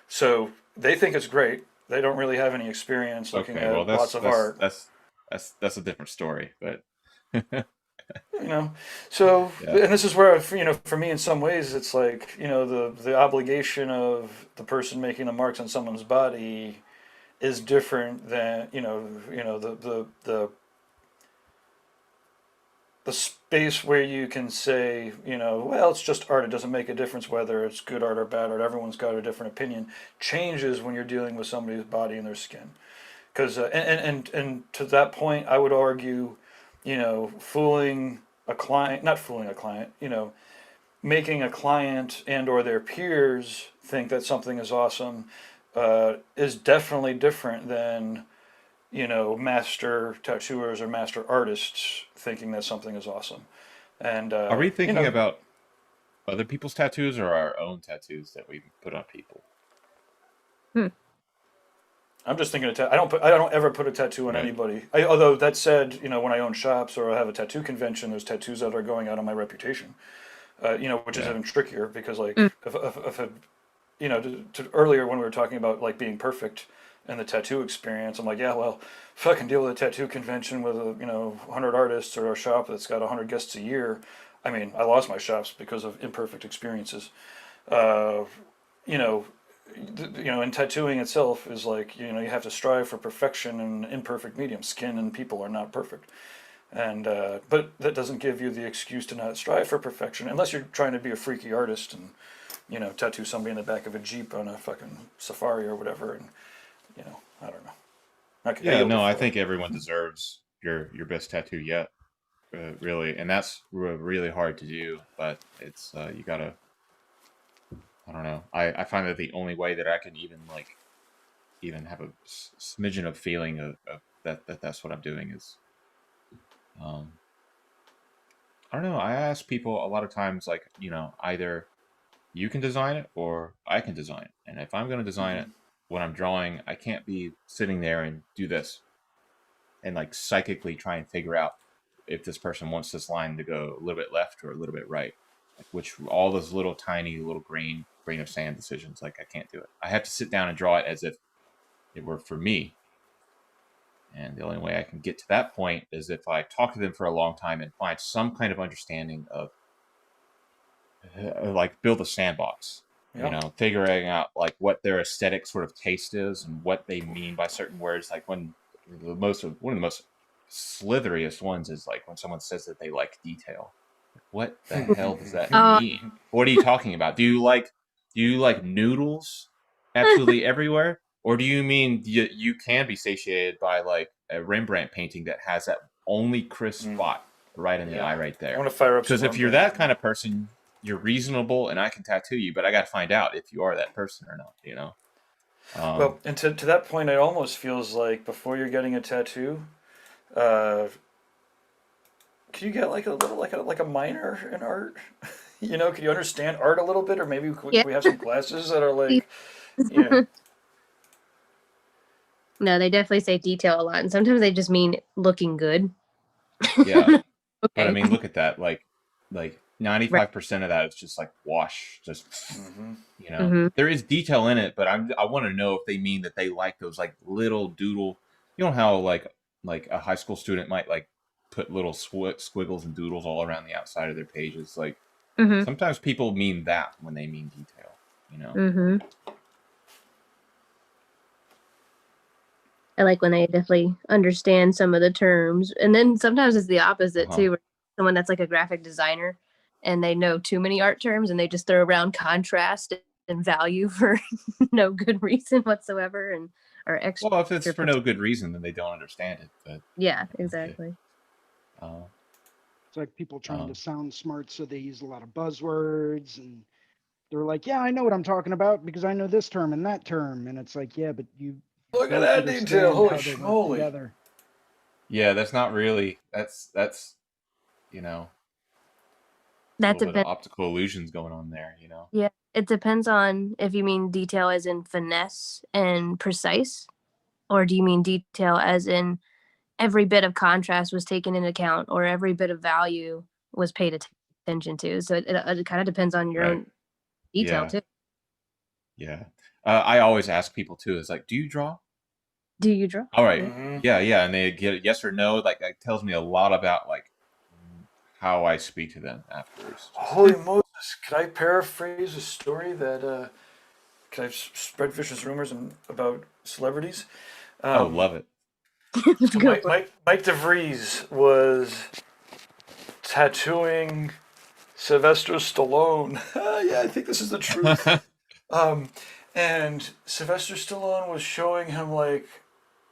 So they think it's great. They don't really have any experience looking okay, well, at lots of art, that's a different story. But you know. So, yeah, and this is where, you know, for me, in some ways, it's like, you know, the obligation of the person making the marks on someone's body is different than, the space where you can say, you know, well, it's just art. It doesn't make a difference whether it's good art or bad art. Everyone's got a different opinion. Changes when you're dealing with somebody's body and their skin. Because and to that point, I would argue, you know, fooling a client, not fooling a client, you know, making a client and or their peers think that something is awesome, is definitely different than, you know, master tattooers or master artists thinking that something is awesome. And are we you thinking know, about other people's tattoos or our own tattoos that we put on people? Hmm. I'm just thinking I don't ever put a tattoo on Right. anybody. Although that said, you know, when I own shops or I have a tattoo convention, there's tattoos that are going out on my reputation. You know, which is Yeah. even trickier because, like, Mm. if you know, earlier when we were talking about like being perfect and the tattoo experience, I'm like, yeah, well, if I can deal with a tattoo convention with a, you know, 100 artists, or a shop that's got 100 guests a year. I mean, I lost my shops because of imperfect experiences. Uh, you know, you know, and tattooing itself is like, you know, you have to strive for perfection in an imperfect medium. Skin and people are not perfect. And but that doesn't give you the excuse to not strive for perfection unless you're trying to be a freaky artist and, you know, tattoo somebody in the back of a Jeep on a fucking safari or whatever. And, you know, I don't know. Okay, I Yeah, yield the no, I floor. think everyone deserves your best tattoo yet, really, and that's really hard to do. But it's you gotta. I don't know. I find that the only way that I can even even have a smidgen of feeling of that's what I'm doing is um I don't know. I ask people a lot of times, like, you know, either you can design it or I can design it. And if I'm going to design it when I'm drawing, I can't be sitting there and do this and like psychically try and figure out if this person wants this line to go a little bit left or a little bit right. Like, which all those little tiny little grain of sand decisions, like, I can't do it. I have to sit down and draw it as if it were for me. And the only way I can get to that point is if I talk to them for a long time and find some kind of understanding of, like, build a sandbox, you Yeah. know, figuring out like what their aesthetic sort of taste is and what they mean by certain words. Like, when one of the most slitheriest ones is like when someone says that they like detail. What the hell does that Uh, mean? What are you talking about? Do you like noodles absolutely everywhere? Or do you mean you can be satiated by like a Rembrandt painting that has that only crisp spot right in the Yeah. eye right I there? want to fire up some Because if you're Rembrandt that right kind now. of person, you're reasonable and I can tattoo you, but I got to find out if you are that person or not, you know? Well, and to that point, it almost feels like before you're getting a tattoo, uh, can you get like a little like a minor in art? You know, can you understand art a little bit, or maybe yeah. we have some classes that are like, yeah, No, they definitely say detail a lot, and sometimes they just mean looking good. Yeah. But I Okay. mean, look at that. Like Right. 95% of that is just like wash, just, mm-hmm. you know. Mm-hmm. There is detail in it, but I want to know if they mean that they like those like little doodle. You know how like a high school student might like put little squiggles and doodles all around the outside of their pages. Like, Mm-hmm. sometimes people mean that when they mean detail, you know. Mm-hmm. I like when they definitely understand some of the terms. And then sometimes it's the opposite too, where someone that's like a graphic designer and they know too many art terms and they just throw around contrast and value for no good reason whatsoever, and or extra. Well, if it's for no good reason, then they don't understand it. But Yeah, okay. exactly. It's like people trying to sound smart, so they use a lot of buzzwords, and they're like, "Yeah, I know what I'm talking about because I know this term and that term," and it's like, "Yeah, but you Look at don't that detail! understand Holy how they work schmoly! together." Yeah, that's not really. That's you know a That little bit of depends. optical illusions going on there. You know. Yeah, it depends on if you mean detail as in finesse and precise, or do you mean detail as in every bit of contrast was taken into account or every bit of value was paid attention to. So it kind of depends on your Right. own detail Yeah. too. Yeah. I always ask people too. Is like, do you draw? Do you draw? All right. Mm-hmm. Yeah, yeah, and they get a yes or no. Like that tells me a lot about like how I speak to them afterwards. Holy Moses! Could I paraphrase a story that? Could I spread vicious rumors about celebrities? Oh, love it. So Go for it. Mike DeVries was tattooing Sylvester Stallone. Yeah, I think this is the truth. And Sylvester Stallone was showing him like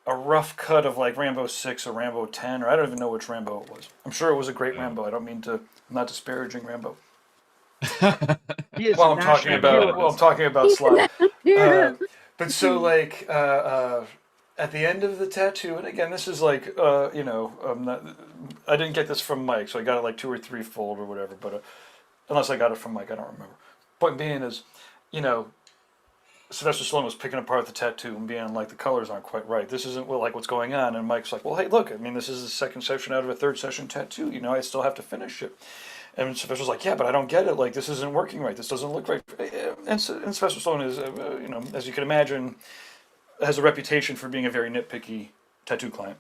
a rough cut of like Rambo 6 or Rambo 10, or I don't even know which Rambo it was. I'm sure it was a great Oh. Rambo. I don't mean to, I'm not disparaging Rambo. He is Well, a I'm talking national about, hero. well, I'm talking about Sly. Yeah. But so like at the end of the tattoo, and again, this is like I didn't get this from Mike, so I got it like 2 or 3 fold or whatever. But unless I got it from Mike, I don't remember. Point being is, you know, Sylvester Stallone was picking apart the tattoo and being like, the colors aren't quite right. This isn't like what's going on. And Mike's like, well, hey, look, I mean, this is the second session out of a third session tattoo. You know, I still have to finish it. And Sylvester's like, yeah, but I don't get it. Like, this isn't working right. This doesn't look right. And Sylvester Stallone is, as you can imagine, has a reputation for being a very nitpicky tattoo client.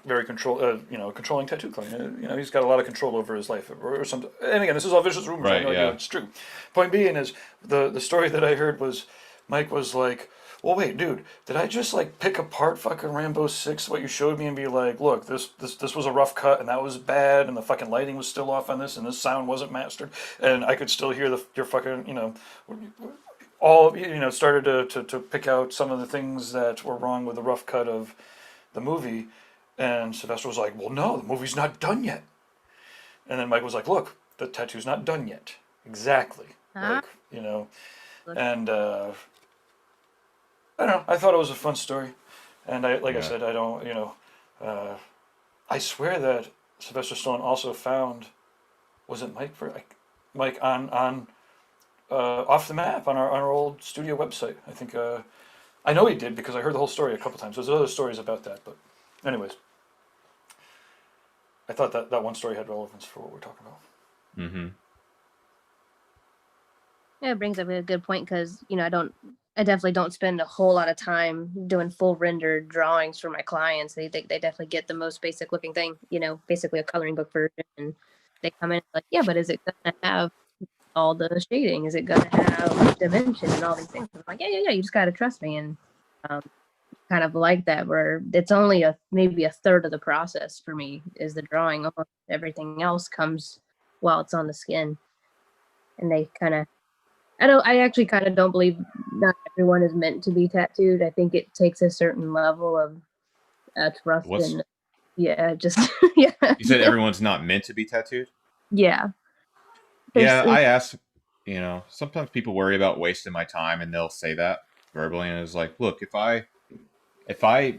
Very controlling tattoo client. He's got a lot of control over his life or something. And again, this is all vicious rumors. I Right, have no idea yeah. it's true. Point being is the story that I heard was Mike was like, well, wait, dude, did I just like pick apart fucking Rambo 6, what you showed me, and be like, look, this was a rough cut and that was bad and the fucking lighting was still off on this and this sound wasn't mastered and I could still hear your fucking, all, started to pick out some of the things that were wrong with the rough cut of the movie. And Sylvester was like, well, no, the movie's not done yet. And then Mike was like, look, the tattoo's not done yet. Exactly. Ah. And I don't know. I thought it was a fun story. And I Yeah. said, I don't, I swear that Sylvester Stallone also found, was it Mike on Off the Map on our old studio website. I think, I know he did because I heard the whole story a couple times. There's other stories about that, but anyways. I thought that one story had relevance for what we're talking about. Mm-hmm. Yeah, it brings up a good point because I definitely don't spend a whole lot of time doing full rendered drawings for my clients. They definitely get the most basic looking thing, basically a coloring book version. And they come in like, yeah, but is it gonna have all the shading? Is it gonna have dimension and all these things? I'm like, yeah. You just gotta trust me. And kind of like that, where it's only maybe a third of the process for me is the drawing. Almost everything else comes while it's on the skin. And they kind of, I actually kind of don't believe not everyone is meant to be tattooed. I think it takes a certain level of trust and just yeah. You said everyone's not meant to be tattooed? Yeah. Yeah, I ask, sometimes people worry about wasting my time and they'll say that verbally and it's like, look, if I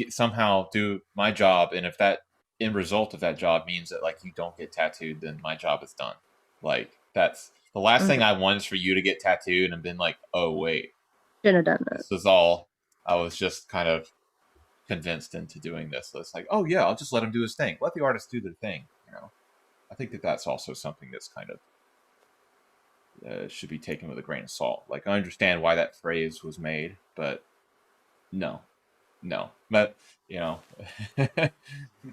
somehow do my job and if that end result of that job means that like you don't get tattooed, then my job is done. Like that's the last thing I want is for you to get tattooed and been like, oh wait, shouldn't have done that. this was all I was just kind of convinced into doing this. So it's like, oh yeah, I'll just let him do his thing. Let the artist do their thing. I think that's also something that's kind of should be taken with a grain of salt. Like I understand why that phrase was made, but no. But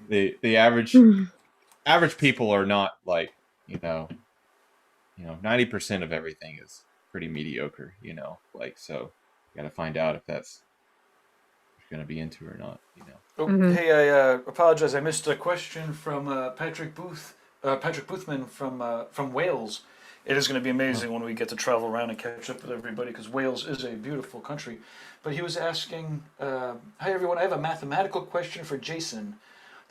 the average people are not like 90% of everything is pretty mediocre. Like so, you got to find out if that's going to be into or not, you know. Oh, hey, I apologize. I missed a question from Patrick Boothman from Wales. It is going to be amazing when we get to travel around and catch up with everybody because Wales is a beautiful country. But he was asking, "Hi everyone, I have a mathematical question for Jason.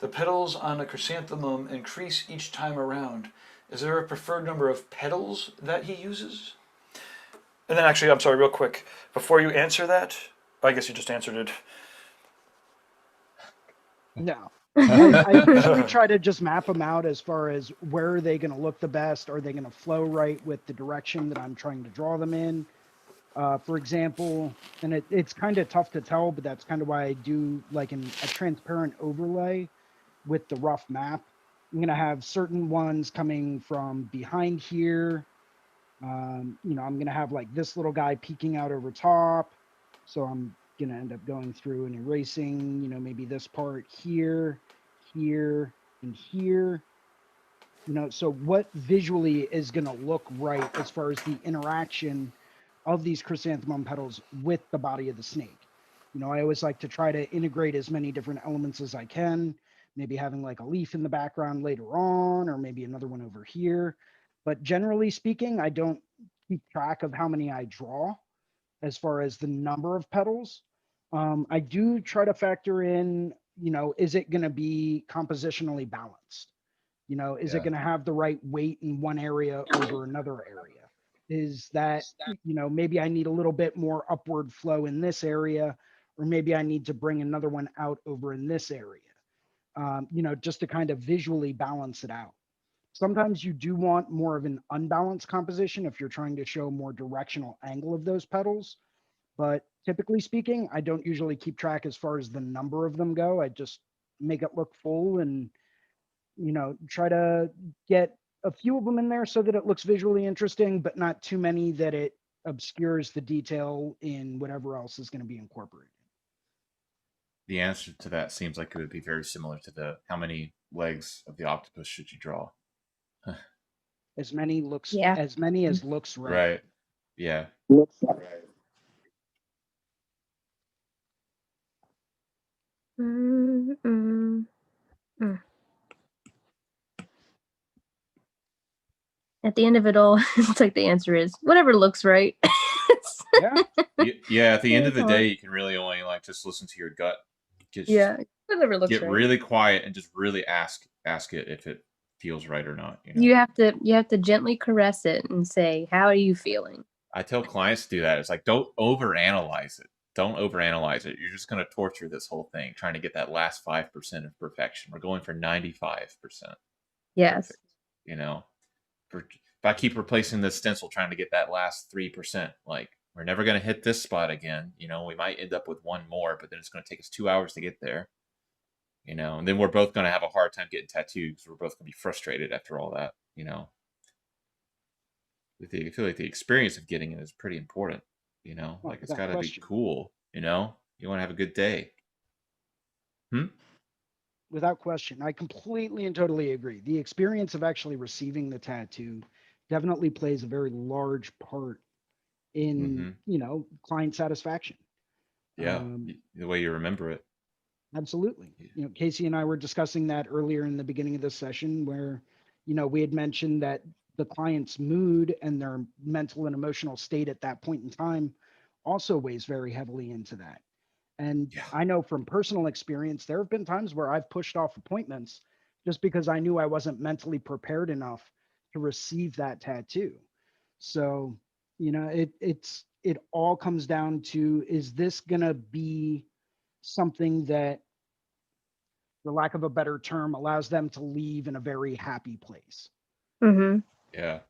The petals on a chrysanthemum increase each time around. Is there a preferred number of petals that he uses?" And then actually, I'm sorry, real quick, before you answer that, I guess you just answered it. No. I usually try to just map them out as far as where are they going to look the best? Are they going to flow right with the direction that I'm trying to draw them in? For example, and it's kind of tough to tell, but that's kind of why I do like a transparent overlay with the rough map. I'm going to have certain ones coming from behind here. I'm going to have like this little guy peeking out over top. So I'm going to end up going through and erasing, maybe this part here, here, and here. So what visually is going to look right as far as the interaction of these chrysanthemum petals with the body of the snake? I always like to try to integrate as many different elements as I can, maybe having like a leaf in the background later on, or maybe another one over here. But generally speaking, I don't keep track of how many I draw as far as the number of petals. I do try to factor in, is it going to be compositionally balanced? Is it going to have the right weight in one area over another area? Is that, maybe I need a little bit more upward flow in this area, or maybe I need to bring another one out over in this area, just to kind of visually balance it out. Sometimes you do want more of an unbalanced composition if you're trying to show more directional angle of those petals. But typically speaking, I don't usually keep track as far as the number of them go. I just make it look full and, try to get a few of them in there so that it looks visually interesting, but not too many that it obscures the detail in whatever else is going to be incorporated. The answer to that seems like it would be very similar to the how many legs of the octopus should you draw? As many looks, Yeah. as many as looks right. Right. Yeah. At the end of it all, it's like the answer is whatever looks right. Yeah. Yeah. At the end of the day, you can really only like just listen to your gut. Just Whatever looks get right. really quiet and just really ask it if it feels right or not. You have to gently caress it and say, "How are you feeling?" I tell clients to do that. It's like, don't overanalyze it. Don't overanalyze it. You're just going to torture this whole thing trying to get that last 5% of perfection. We're going for 95%. Yes. Perfect, if I keep replacing the stencil trying to get that last 3%, like we're never going to hit this spot again. We might end up with one more, but then it's going to take us 2 hours to get there. And then we're both going to have a hard time getting tattooed because we're both going to be frustrated after all that. I feel like the experience of getting it is pretty important. Like it's got to be cool. You want to have a good day. Without question. I completely and totally agree. The experience of actually receiving the tattoo definitely plays a very large part in, client satisfaction. Yeah. The way you remember it. Absolutely. Casey and I were discussing that earlier in the beginning of this session where, we had mentioned that the client's mood and their mental and emotional state at that point in time also weighs very heavily into that. And I know from personal experience, there have been times where I've pushed off appointments just because I knew I wasn't mentally prepared enough to receive that tattoo. So, it all comes down to, is this going to be something that, for lack of a better term, allows them to leave in a very happy place? Mm-hmm. Yeah.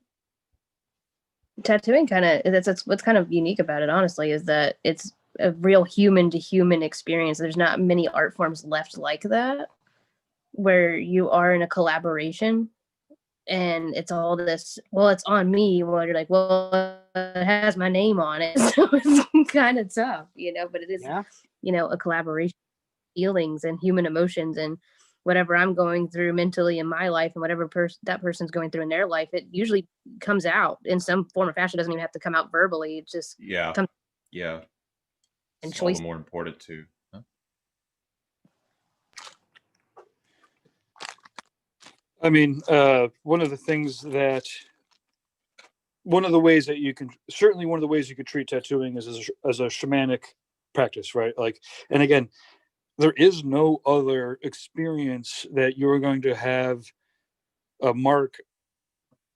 Tattooing that's what's kind of unique about it, honestly, is that it's a real human to human experience. There's not many art forms left like that, where you are in a collaboration and it's all this, well, it's on me. Well, you're like, well, it has my name on it. So it's kind of tough, but it is, a collaboration, feelings and human emotions and whatever I'm going through mentally in my life and whatever that person's going through in their life, it usually comes out in some form or fashion. It doesn't even have to come out verbally. It just comes. Yeah. And it's all the more important too. Huh? I mean, one of the ways that you can, certainly one of the ways you could treat tattooing is as a shamanic practice, right? Like, and again, there is no other experience that you're going to have a mark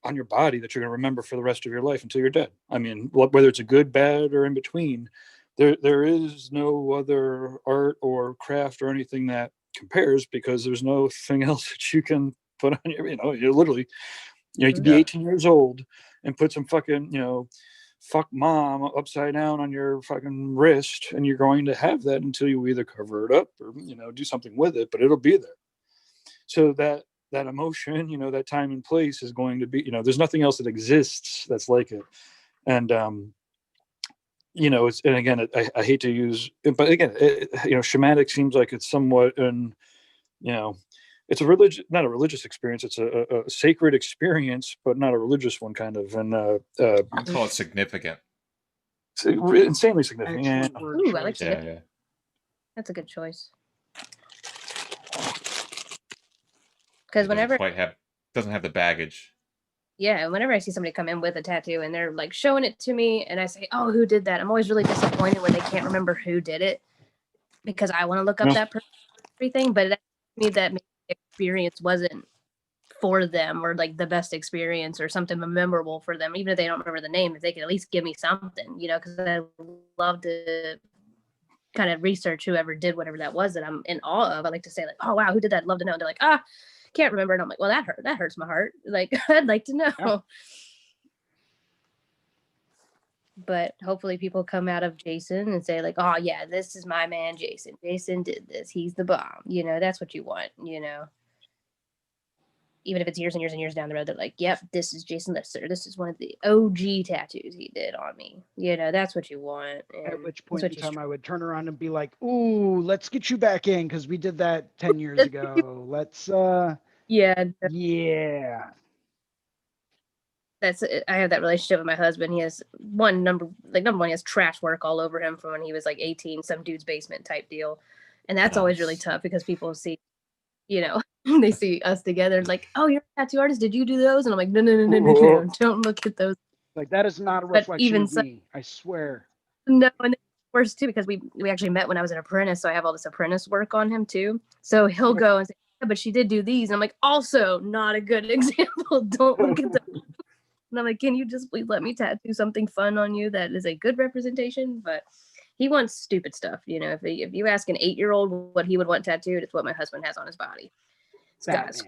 on your body that you're going to remember for the rest of your life until you're dead. I mean, whether it's a good, bad, or in between, there is no other art or craft or anything that compares, because there's nothing else that you can put on your, you're literally, you could be Yeah. 18 years old and put some fucking, fuck mom upside down on your fucking wrist, and you're going to have that until you either cover it up or, do something with it, but it'll be there. So that emotion, that time and place is going to be, there's nothing else that exists that's like it. And, it's, and again, I hate to use, but again, shamanic seems like it's somewhat, and, it's a religious, not a religious experience. It's a sacred experience, but not a religious one, kind of. And Let's call it significant. insanely significant. Excellent word Ooh, I like choice. that. Yeah. That's a good choice. Because It whenever, doesn't have the baggage. yeah, whenever I see somebody come in with a tattoo and they're like showing it to me, and I say, "Oh, who did that?" I'm always really disappointed when they can't remember who did it, because I want to look up that person, everything, but it me that maybe the experience wasn't for them, or like the best experience, or something memorable for them, even if they don't remember the name. If they could at least give me something, because I love to kind of research whoever did whatever that was that I'm in awe of. I like to say, like, "Oh wow, who did that? I'd love to know." And they're like, can't remember. And I'm like, well, that hurts my heart. Like, I'd like to know. Yeah. But hopefully people come out of Jason and say, like, oh yeah, this is my man Jason. Jason did this. He's the bomb. That's what you want, Even if it's years and years and years down the road, they're like, yep, this is Jason Lister. This is one of the OG tattoos he did on me. That's what you want. And at which point in time I would turn around and be like, ooh, let's get you back in, because we did that 10 years ago. Let's yeah. I have that relationship with my husband. He has number one, he has trash work all over him from when he was like 18, some dude's basement type deal. And that's always really tough, because people see, they see us together, like, oh, you're a tattoo artist, did you do those? And I'm like, no, don't look at those. Like, that is not a reflection of me, I swear. No, and it's worse too, because we actually met when I was an apprentice, so I have all this apprentice work on him too. So he'll go and say, yeah, but she did do these. And I'm like, also not a good example. Don't look at them. And I'm like, can you just please let me tattoo something fun on you that is a good representation? But he wants stupid stuff. If you ask an 8-year-old what he would want tattooed, it's what my husband has on his body. It's got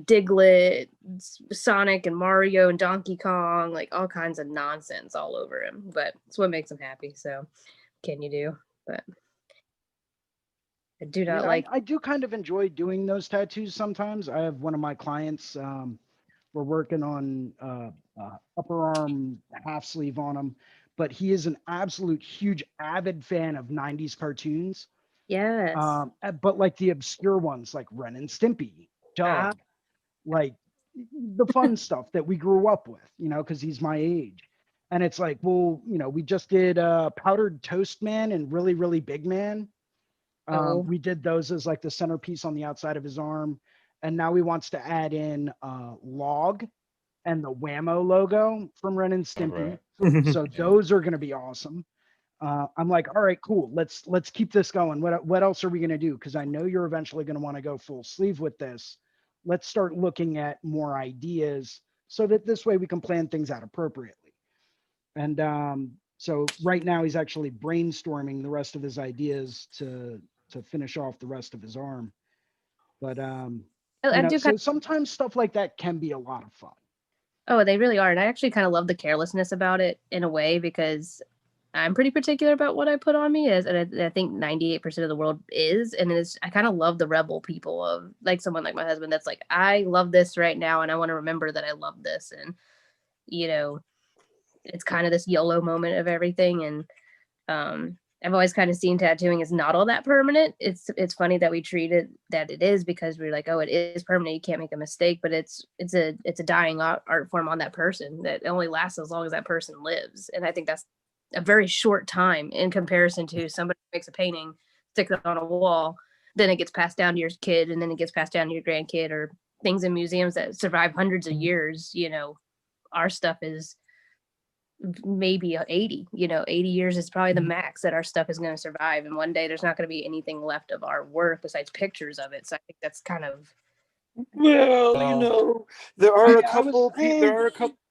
Diglett, Sonic, and Mario, and Donkey Kong, like all kinds of nonsense all over him. But it's what makes him happy. So, can you do? But I do not I do kind of enjoy doing those tattoos sometimes. I have one of my clients, we're working on upper arm half sleeve on him, but he is an absolute huge avid fan of 90s cartoons. Yes. But like the obscure ones, like Ren and Stimpy, Doug, like the fun stuff that we grew up with, because he's my age. And it's like, well, we just did Powdered Toast Man and Really, Really Big Man. We did those as like the centerpiece on the outside of his arm. And now he wants to add in Log and the Whammo logo from Ren and Stimpy. Right. So those are going to be awesome. I'm like, all right, cool. Let's keep this going. What else are we going to do? Because I know you're eventually going to want to go full sleeve with this. Let's start looking at more ideas, so that this way we can plan things out appropriately. And so right now he's actually brainstorming the rest of his ideas to finish off the rest of his arm. But so sometimes stuff like that can be a lot of fun. Oh, they really are. And I actually kind of love the carelessness about it in a way, because I'm pretty particular about what I put on me, and I think 98% of the world is. And I kind of love the rebel people of like someone like my husband that's like, I love this right now, and I want to remember that I love this. And, it's kind of this YOLO moment of everything. And I've always kind of seen tattooing as not all that permanent. It's funny that we treat it that it is, because we're like, oh, it is permanent, you can't make a mistake, but it's a dying art form on that person that only lasts as long as that person lives. And I think that's a very short time in comparison to somebody who makes a painting, sticks it on a wall, then it gets passed down to your kid, and then it gets passed down to your grandkid, or things in museums that survive hundreds of years, you know, our stuff is maybe 80, you know, 80 years is probably the max that our stuff is going to survive. And one day there's not going to be anything left of our work besides pictures of it. So I think that's kind of, Well, you know, there are a couple.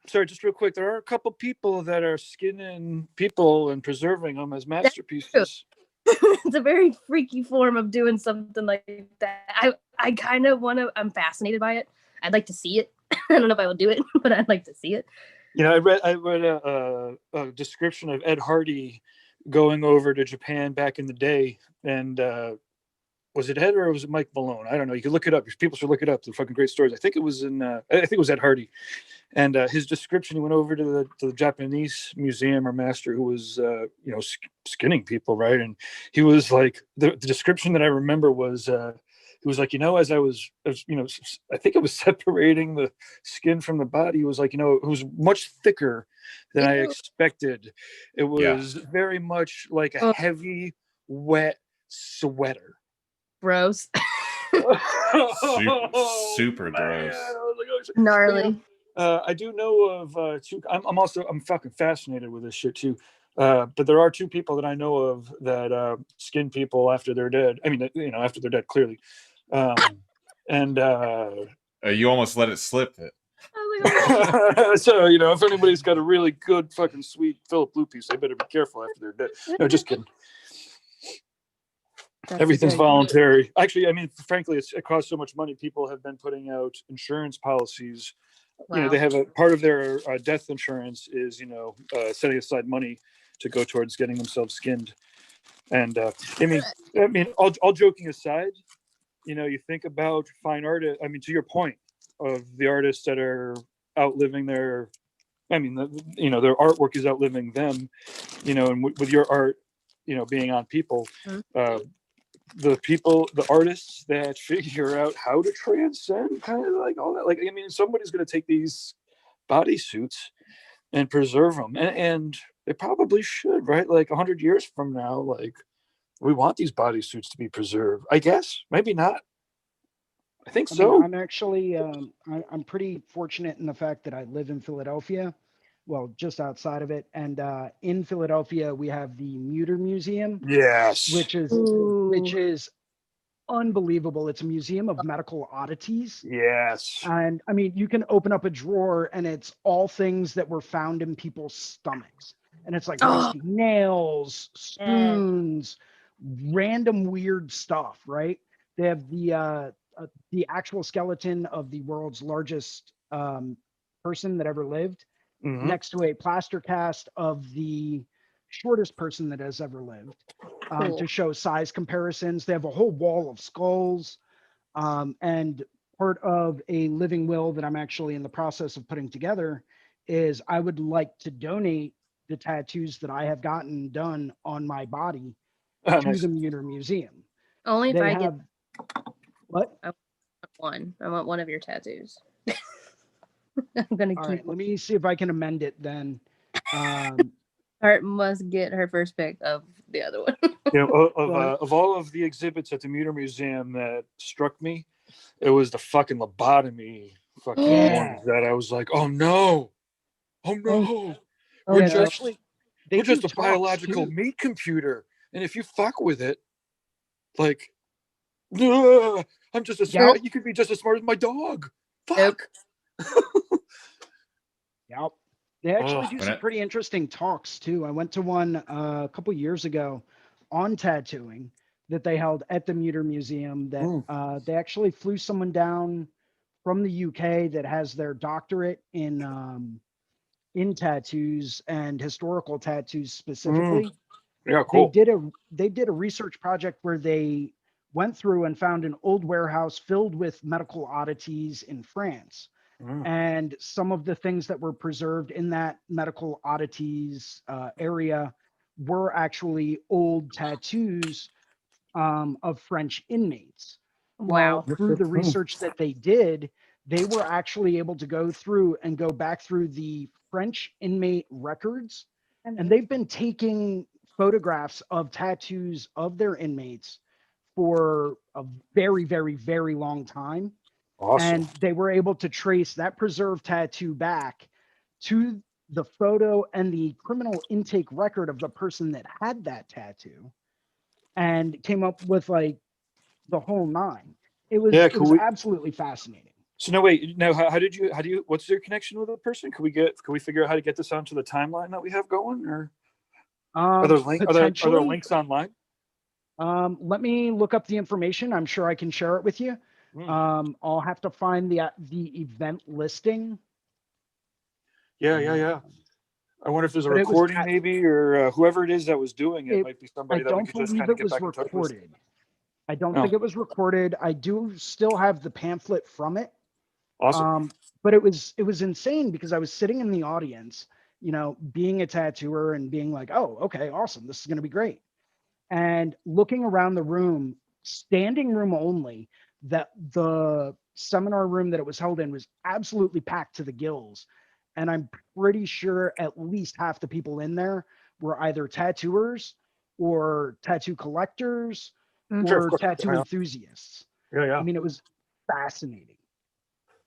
Sorry, just real quick. There are a couple people that are skinning people and preserving them as masterpieces. it's a very freaky form of doing something like that. I kind of want to, I'm fascinated by it. I'd like to see it. I don't know if I will do it, but I'd like to see it. You know, I read a description of Ed Hardy going over to Japan back in the day, and was it Ed or was it Mike Malone? I don't know. You can look it up. People should look it up. They're fucking great stories. I think it was Ed Hardy, and his description. He went over to the Japanese museum or master who was you know, skinning people, right? And he was like, the description that I remember was. He was like, you know, as you know, I think it was separating the skin from the body. It was like, you know, it was much thicker than I expected. It was very much like a heavy, wet sweater. Gross. Super gross. Gnarly. I do know of two. I'm fucking fascinated with this shit too. But there are two people that I know of that skin people after they're dead. I mean, you know, after they're dead, clearly. And you almost let it slip. So, you know, if anybody's got a really good fucking sweet Philip Blue piece, they better be careful after they're dead. No, just kidding. Everything's voluntary. Actually, I mean, frankly, it costs so much money. People have been putting out insurance policies. Wow. You know, they have a part of their death insurance is, you know, setting aside money to go towards getting themselves skinned. And I mean, all joking aside, you know, you think about fine art. I mean, to your point of the artists that are outliving their, I mean, you know, their artwork is outliving them, you know, and with your art, you know, being on people, the artists that figure out how to transcend kind of like all that. Like, I mean, somebody's going to take these bodysuits and preserve them. And they probably should, right? Like 100 years from now, like, we want these bodysuits to be preserved. I guess, maybe not. I think so. I mean, I'm actually, I'm pretty fortunate in the fact that I live in Philadelphia, well, just outside of it. And in Philadelphia, we have the Mutter Museum. Yes. Which is unbelievable. It's a museum of medical oddities. Yes. And I mean, you can open up a drawer and it's all things that were found in people's stomachs. And it's like rusty nails, spoons, random weird stuff, right? They have the actual skeleton of the world's largest person that ever lived next to a plaster cast of the shortest person that has ever lived to show size comparisons. They have a whole wall of skulls, and part of a living will that I'm actually in the process of putting together is I would like to donate the tattoos that I have gotten done on my body to the Mutter Museum. Only if I get what? I want one of your tattoos. I'm gonna All keep. Right, let me see if I can amend it then. Art must get her first pick of the other one. You know, of all of the exhibits at the Mutter Museum that struck me, it was the fucking lobotomy fucking ones that I was like, oh no, we're just a biological meat computer, and if you fuck with it, like, I'm just as smart. You could be just as smart as my dog. Fuck. Yep. They actually do some pretty interesting talks too. I went to one a couple years ago on tattooing that they held at the Mutter Museum. That they actually flew someone down from the UK that has their doctorate in tattoos and historical tattoos specifically. Yeah, cool. They did a research project where they went through and found an old warehouse filled with medical oddities in France. And some of the things that were preserved in that medical oddities area were actually old tattoos of French inmates. Wow. Well, through the research that they did, they were actually able to go through and go back through the French inmate records. And they've been taking photographs of tattoos of their inmates for a very, very, very long time. Awesome. And they were able to trace that preserved tattoo back to the photo and the criminal intake record of the person that had that tattoo, and came up with like the whole nine. It was absolutely fascinating. So no, wait, no, how do you, what's your connection with the person? Can we figure out how to get this onto the timeline that we have going, or are there links online? Let me look up the information. I'm sure I can share it with you. I'll have to find the event listing. Yeah. I wonder if there's a recording maybe, or whoever it is that was doing it might be somebody that we could just kind of get back in touch with. I don't think it was recorded. I do still have the pamphlet from it. Awesome. But it was insane because I was sitting in the audience, you know, being a tattooer and being like, oh, okay, awesome. This is going to be great. And looking around the room, standing room only, that the seminar room that it was held in was absolutely packed to the gills. And I'm pretty sure at least half the people in there were either tattooers or tattoo collectors or tattoo enthusiasts. Yeah. I mean, it was fascinating.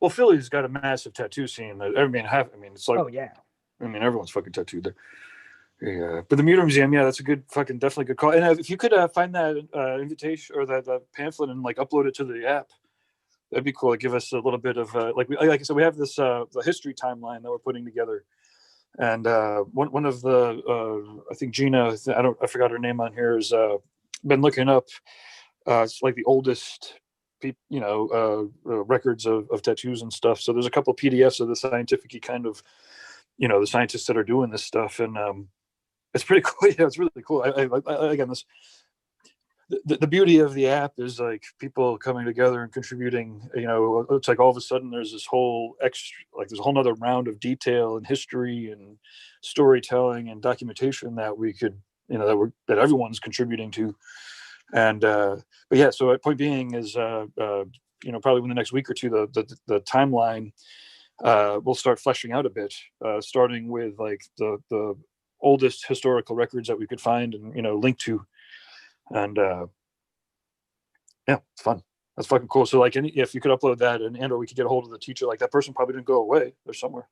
Well, Philly's got a massive tattoo scene. It's like, oh yeah. I mean, everyone's fucking tattooed there. Yeah, but the Muter Museum, yeah, that's a good fucking, definitely good call. And if you could find that invitation or that pamphlet and like upload it to the app, that'd be cool. Like, give us a little bit of like I said, we have this the history timeline that we're putting together, and one of the I think Gina, I forgot her name on here, has been looking up. It's like the oldest records of tattoos and stuff. So there's a couple of PDFs of the scientific kind of, the scientists that are doing this stuff, and it's pretty cool. Yeah, it's really cool. Again, the beauty of the app is like people coming together and contributing. It's like all of a sudden there's this whole there's a whole nother round of detail and history and storytelling and documentation that we could, that everyone's contributing to. And but yeah, so point being is probably in the next week or two, the timeline we'll start fleshing out a bit, starting with like the oldest historical records that we could find and link to, and yeah, it's fun. That's fucking cool. So like, if you could upload that and or we could get a hold of the teacher, like that person probably didn't go away. They're somewhere.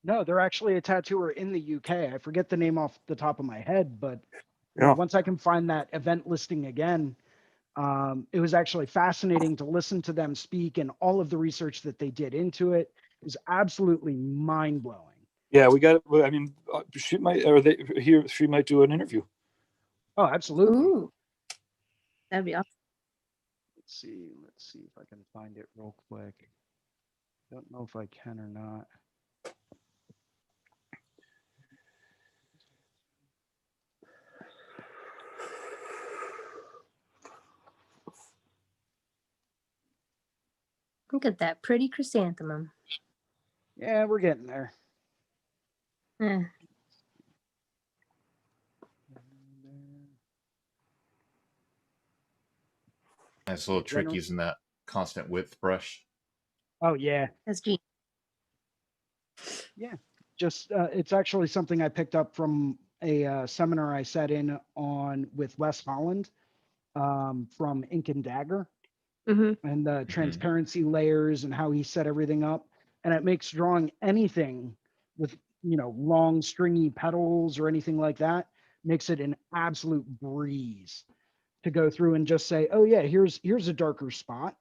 No, they're actually a tattooer in the UK. I forget the name off the top of my head, but yeah. Once I can find that event listing again, it was actually fascinating to listen to them speak and all of the research that they did into it. It was absolutely mind blowing. Yeah, we got. I mean, she might do an interview. Oh, absolutely. Ooh. That'd be awesome. Let's see if I can find it real quick. Don't know if I can or not. Look at that pretty chrysanthemum. Yeah, we're getting there. Nice little trick using that constant width brush. Oh yeah, that's genius. Yeah, just it's actually something I picked up from a seminar I sat in on with Wes Holland from Ink and Dagger, and the transparency layers and how he set everything up, and it makes drawing anything with long stringy petals or anything like that makes it an absolute breeze to go through and just say, oh yeah, here's a darker spot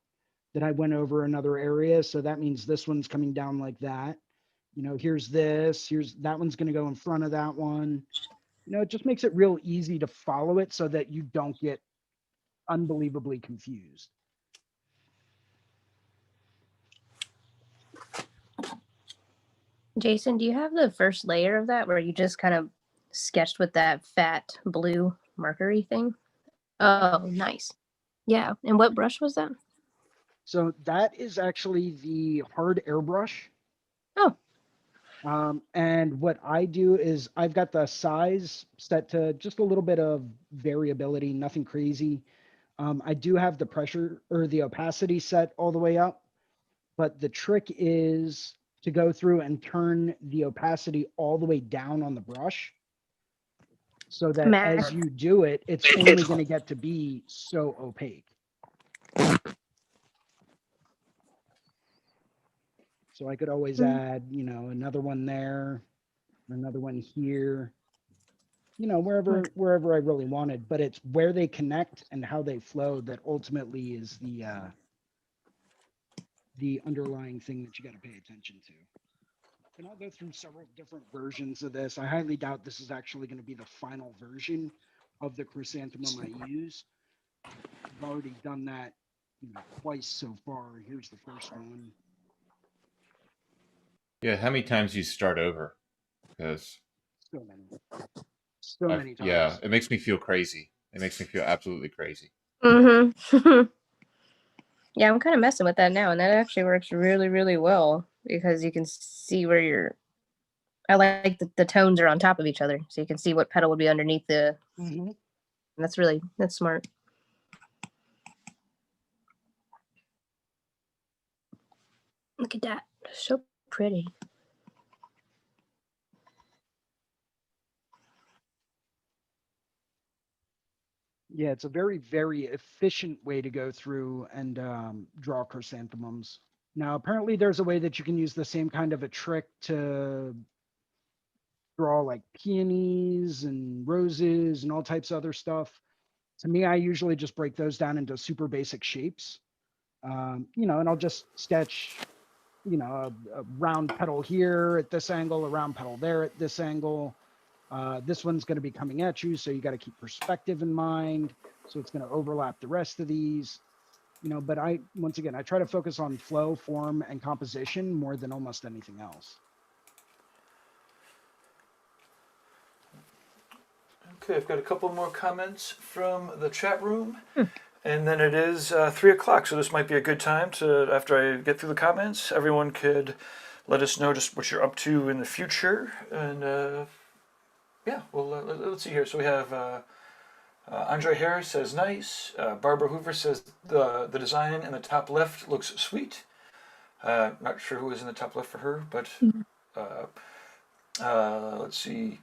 that I went over another area, so that means this one's coming down like that. Here's that one's going to go in front of that one. It just makes it real easy to follow it so that you don't get unbelievably confused. Jason, do you have the first layer of that where you just kind of sketched with that fat blue markery thing? Oh, nice. Yeah. And what brush was that? So that is actually the hard airbrush. Oh. And what I do is I've got the size set to just a little bit of variability, nothing crazy. I do have the pressure or the opacity set all the way up, but the trick is to go through and turn the opacity all the way down on the brush so that as you do it, it's only going to get to be so opaque. So I could always add, you know, another one there, another one here, you know, wherever I really wanted. But it's where they connect and how they flow that ultimately is the underlying thing that you got to pay attention to. And I'll go through several different versions of this. I highly doubt this is actually going to be the final version of the chrysanthemum I use. I've already done that, you know, twice so far. Here's the first one. Yeah, how many times do you start over? Because So many, so many yeah, times. it makes me feel crazy. It makes me feel absolutely crazy. Mm-hmm. Yeah, I'm kind of messing with that now, and that actually works really, really well because you can see where you're. I like the tones are on top of each other, so you can see what petal would be underneath the. Mm-hmm. That's smart. Look at that, so pretty. Yeah, it's a very, very efficient way to go through and draw chrysanthemums. Now, apparently, there's a way that you can use the same kind of a trick to draw like peonies and roses and all types of other stuff. To me, I usually just break those down into super basic shapes, you know, and I'll just sketch, you know, a round petal here at this angle, a round petal there at this angle. This one's going to be coming at you, so you got to keep perspective in mind. So it's going to overlap the rest of these, you know, but once again, I try to focus on flow, form, and composition more than almost anything else. Okay, I've got a couple more comments from the chat room. And then it is 3 o'clock, so this might be a good time to, after I get through the comments, everyone could let us know just what you're up to in the future. And yeah, well, let's see here. So we have Andre Harris says nice. Barbara Hoover says the design in the top left looks sweet. Not sure who is in the top left for her, but let's see.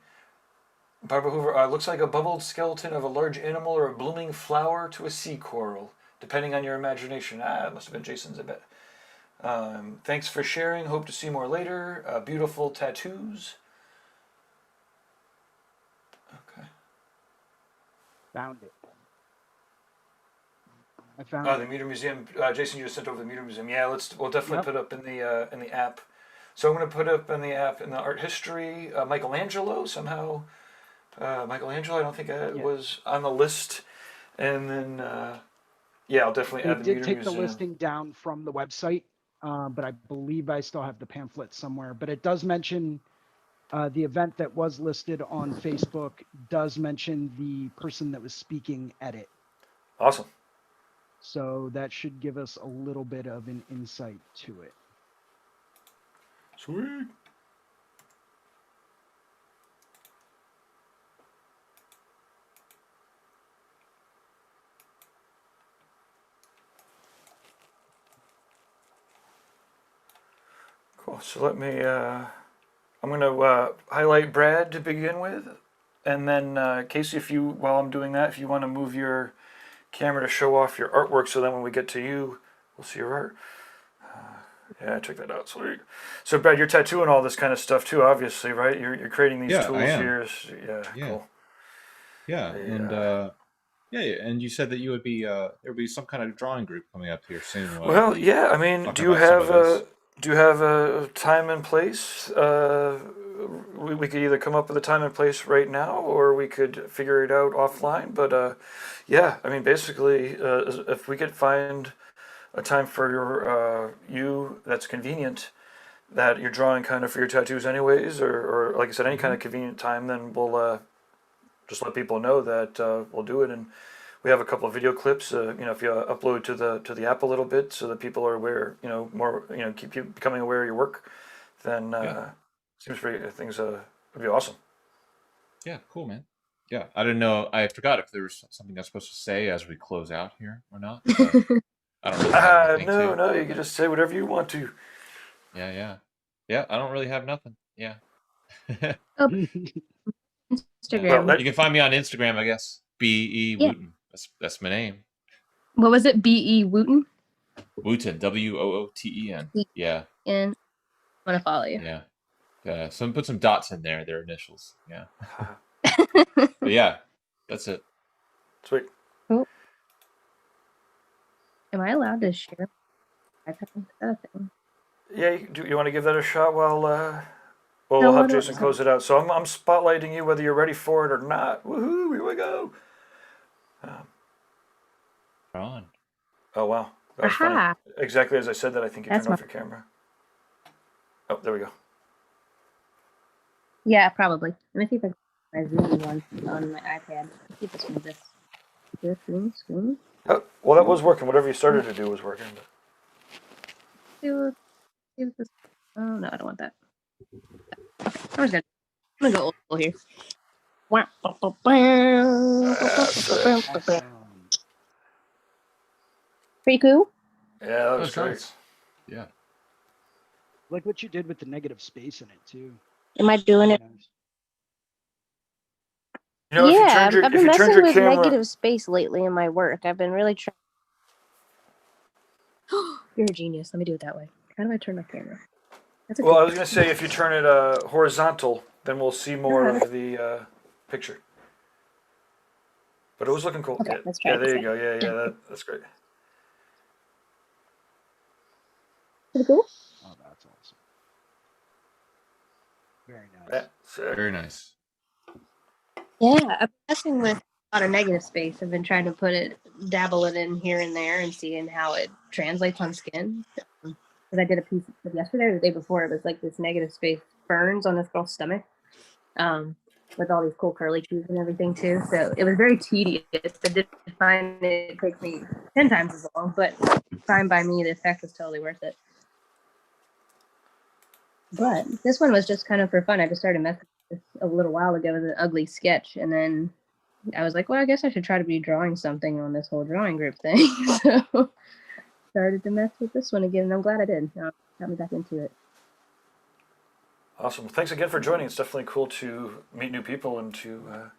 Barbara Hoover, looks like a bubbled skeleton of a large animal or a blooming flower to a sea coral, depending on your imagination. It must have been Jason's, I bet. Thanks for sharing. Hope to see more later. Beautiful tattoos. Okay. Found it. I found The it. Meter Museum. Jason, you just sent over the Meter Museum. Yeah, we'll definitely Yep. put up in the app. So I'm going to put up in the app in the art history. Michelangelo somehow. Michelangelo, I don't think was on the list. And then, yeah, I'll definitely They add the did Meter take the Museum. listing down from the website, but I believe I still have the pamphlet somewhere. But it does mention the event that was listed on Facebook does mention the person that was speaking at it. Awesome. So that should give us a little bit of an insight to it. Sweet. Cool. So let me. I'm going to highlight Brad to begin with, and then Casey, while I'm doing that, if you want to move your camera to show off your artwork, so then when we get to you, we'll see your art. Yeah, check that out. Sweet. So Brad, you're tattooing all this kind of stuff too, obviously, right? You're creating these Yeah, tools I am. here. Yeah, Yeah. cool. Yeah, and yeah, and you said that you would be there would be some kind of drawing group coming up here soon. Well, yeah. I mean, Talking about some of this. do you have a time and place? We could either come up with a time and place right now, or we could figure it out offline. But yeah, I mean, basically, if we could find a time for you that's convenient, that you're drawing kind of for your tattoos anyways, or like I said, any kind of convenient time, then we'll just let people know that we'll do it. And we have a couple of video clips. You know, if you upload to the app a little bit, so that people are aware, you know, more, you know, keep you becoming aware of your work, then seems pretty. Things would be awesome. Yeah, cool, man. Yeah, I didn't know. I forgot if there was something I was supposed to say as we close out here or not. But I don't really have anything No, to. no, you can just say whatever you want to. Yeah. I don't really have nothing. Yeah. Instagram. Well, You can find me on Instagram, I guess. BE Yeah. Wooten. That's my name. What was it? B.E. Wooten? Wooten. WOOTEN. Yeah. And I'm gonna follow you. Yeah. Some put some dots in there, their initials. Yeah. But yeah, that's it. Sweet. Oh, am I allowed to share my iPad with that thing? Yeah, do you want to give that a shot while well, No, we'll I have don't. Jason close it out. So I'm spotlighting you whether you're ready for it or not. Woohoo! Here we go. On. Oh wow, that was funny. Aha! Exactly as I said that, I think you That's turned off your camera. Oh, there we go. Yeah, probably. Let me see if I can my Zoom one on my iPad. Let's see if this one this screen. Oh, well, that was working. Whatever you started to do was working. But... See what this. Oh no, I don't want that. I'm gonna go old school here. Awesome. Pretty cool. Yeah, that was That's great. nice. Yeah. Like what you did with the negative space in it too. Am I doing it? Nice. You know, Yeah, I've if been you turned messing your with camera, negative space lately in my work. I've been really trying. You're a genius. Let me do it that way. How do I turn my camera? That's a well, I good was gonna say if you turn it horizontal, then we'll see more of the picture. But it was looking cool. Okay, Yeah, let's try yeah, it there this you go. Yeah, that's great. Pretty cool. Oh, that's awesome. Very nice. Yeah, sick. Very nice. Yeah, I've been messing with a lot of negative space. I've been trying to dabble it in here and there and seeing how it translates on skin. Because I did a piece of yesterday or the day before. It was like this negative space burns on this girl's stomach. With all these cool curly cues and everything too. So it was very tedious. I did find it takes me 10 times as long, but fine by me. The effect was totally worth it. But this one was just kind of for fun. I just started messing with this a little while ago with an ugly sketch, and then I was like, well, I guess I should try to be drawing something on this whole drawing group thing. So started to mess with this one again, and I'm glad I did. Got me back into it. Awesome. Well, thanks again for joining. It's definitely cool to meet new people and to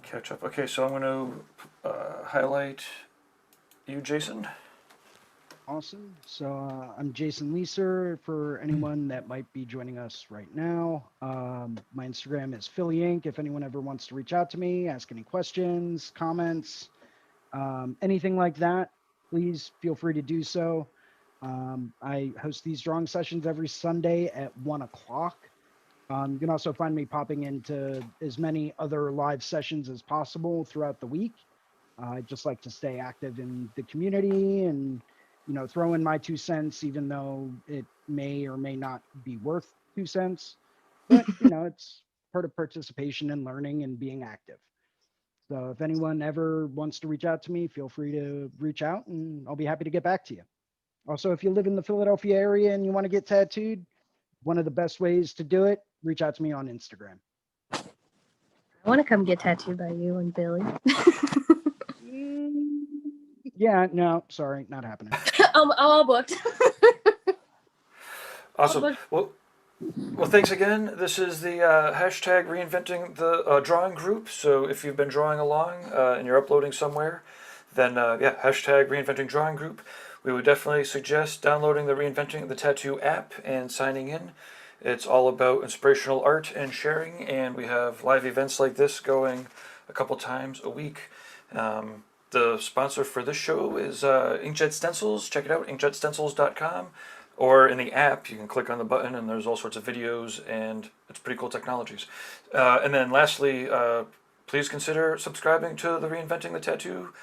catch up. Okay, so I'm going to highlight you, Jason. Awesome. So I'm Jason Leeser for anyone that might be joining us right now. My Instagram is Philly Inc. If anyone ever wants to reach out to me, ask any questions, comments, anything like that, please feel free to do so. I host these drawing sessions every Sunday at 1 o'clock. You can also find me popping into as many other live sessions as possible throughout the week. I just like to stay active in the community and, you know, throw in my 2 cents, even though it may or may not be worth 2 cents. But, you know, it's part of participation and learning and being active. So if anyone ever wants to reach out to me, feel free to reach out and I'll be happy to get back to you. Also, if you live in the Philadelphia area and you want to get tattooed, one of the best ways to do it, reach out to me on Instagram. I want to come get tattooed by you and Billy. Yeah, no, sorry, not happening. I'm all booked. Awesome. Well, thanks again. This is the hashtag reinventing the drawing group. So if you've been drawing along and you're uploading somewhere, then yeah, hashtag reinventing drawing group. We would definitely suggest downloading the Reinventing the Tattoo app and signing in. It's all about inspirational art and sharing, and we have live events like this going a couple times a week. The sponsor for this show is Inkjet Stencils. Check it out, inkjetstencils.com. Or in the app, you can click on the button and there's all sorts of videos and it's pretty cool technologies. And then lastly, please consider subscribing to the Reinventing the Tattoo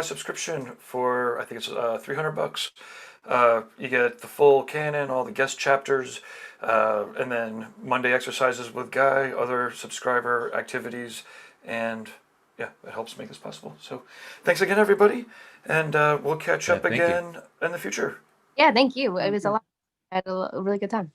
subscription for, I think it's $300. You get the full canon, all the guest chapters, and then Monday exercises with Guy, other subscriber activities, and yeah, it helps make this possible. So thanks again, everybody, and we'll catch up again in the future. Yeah, thank you. It was a lot. I had a really good time.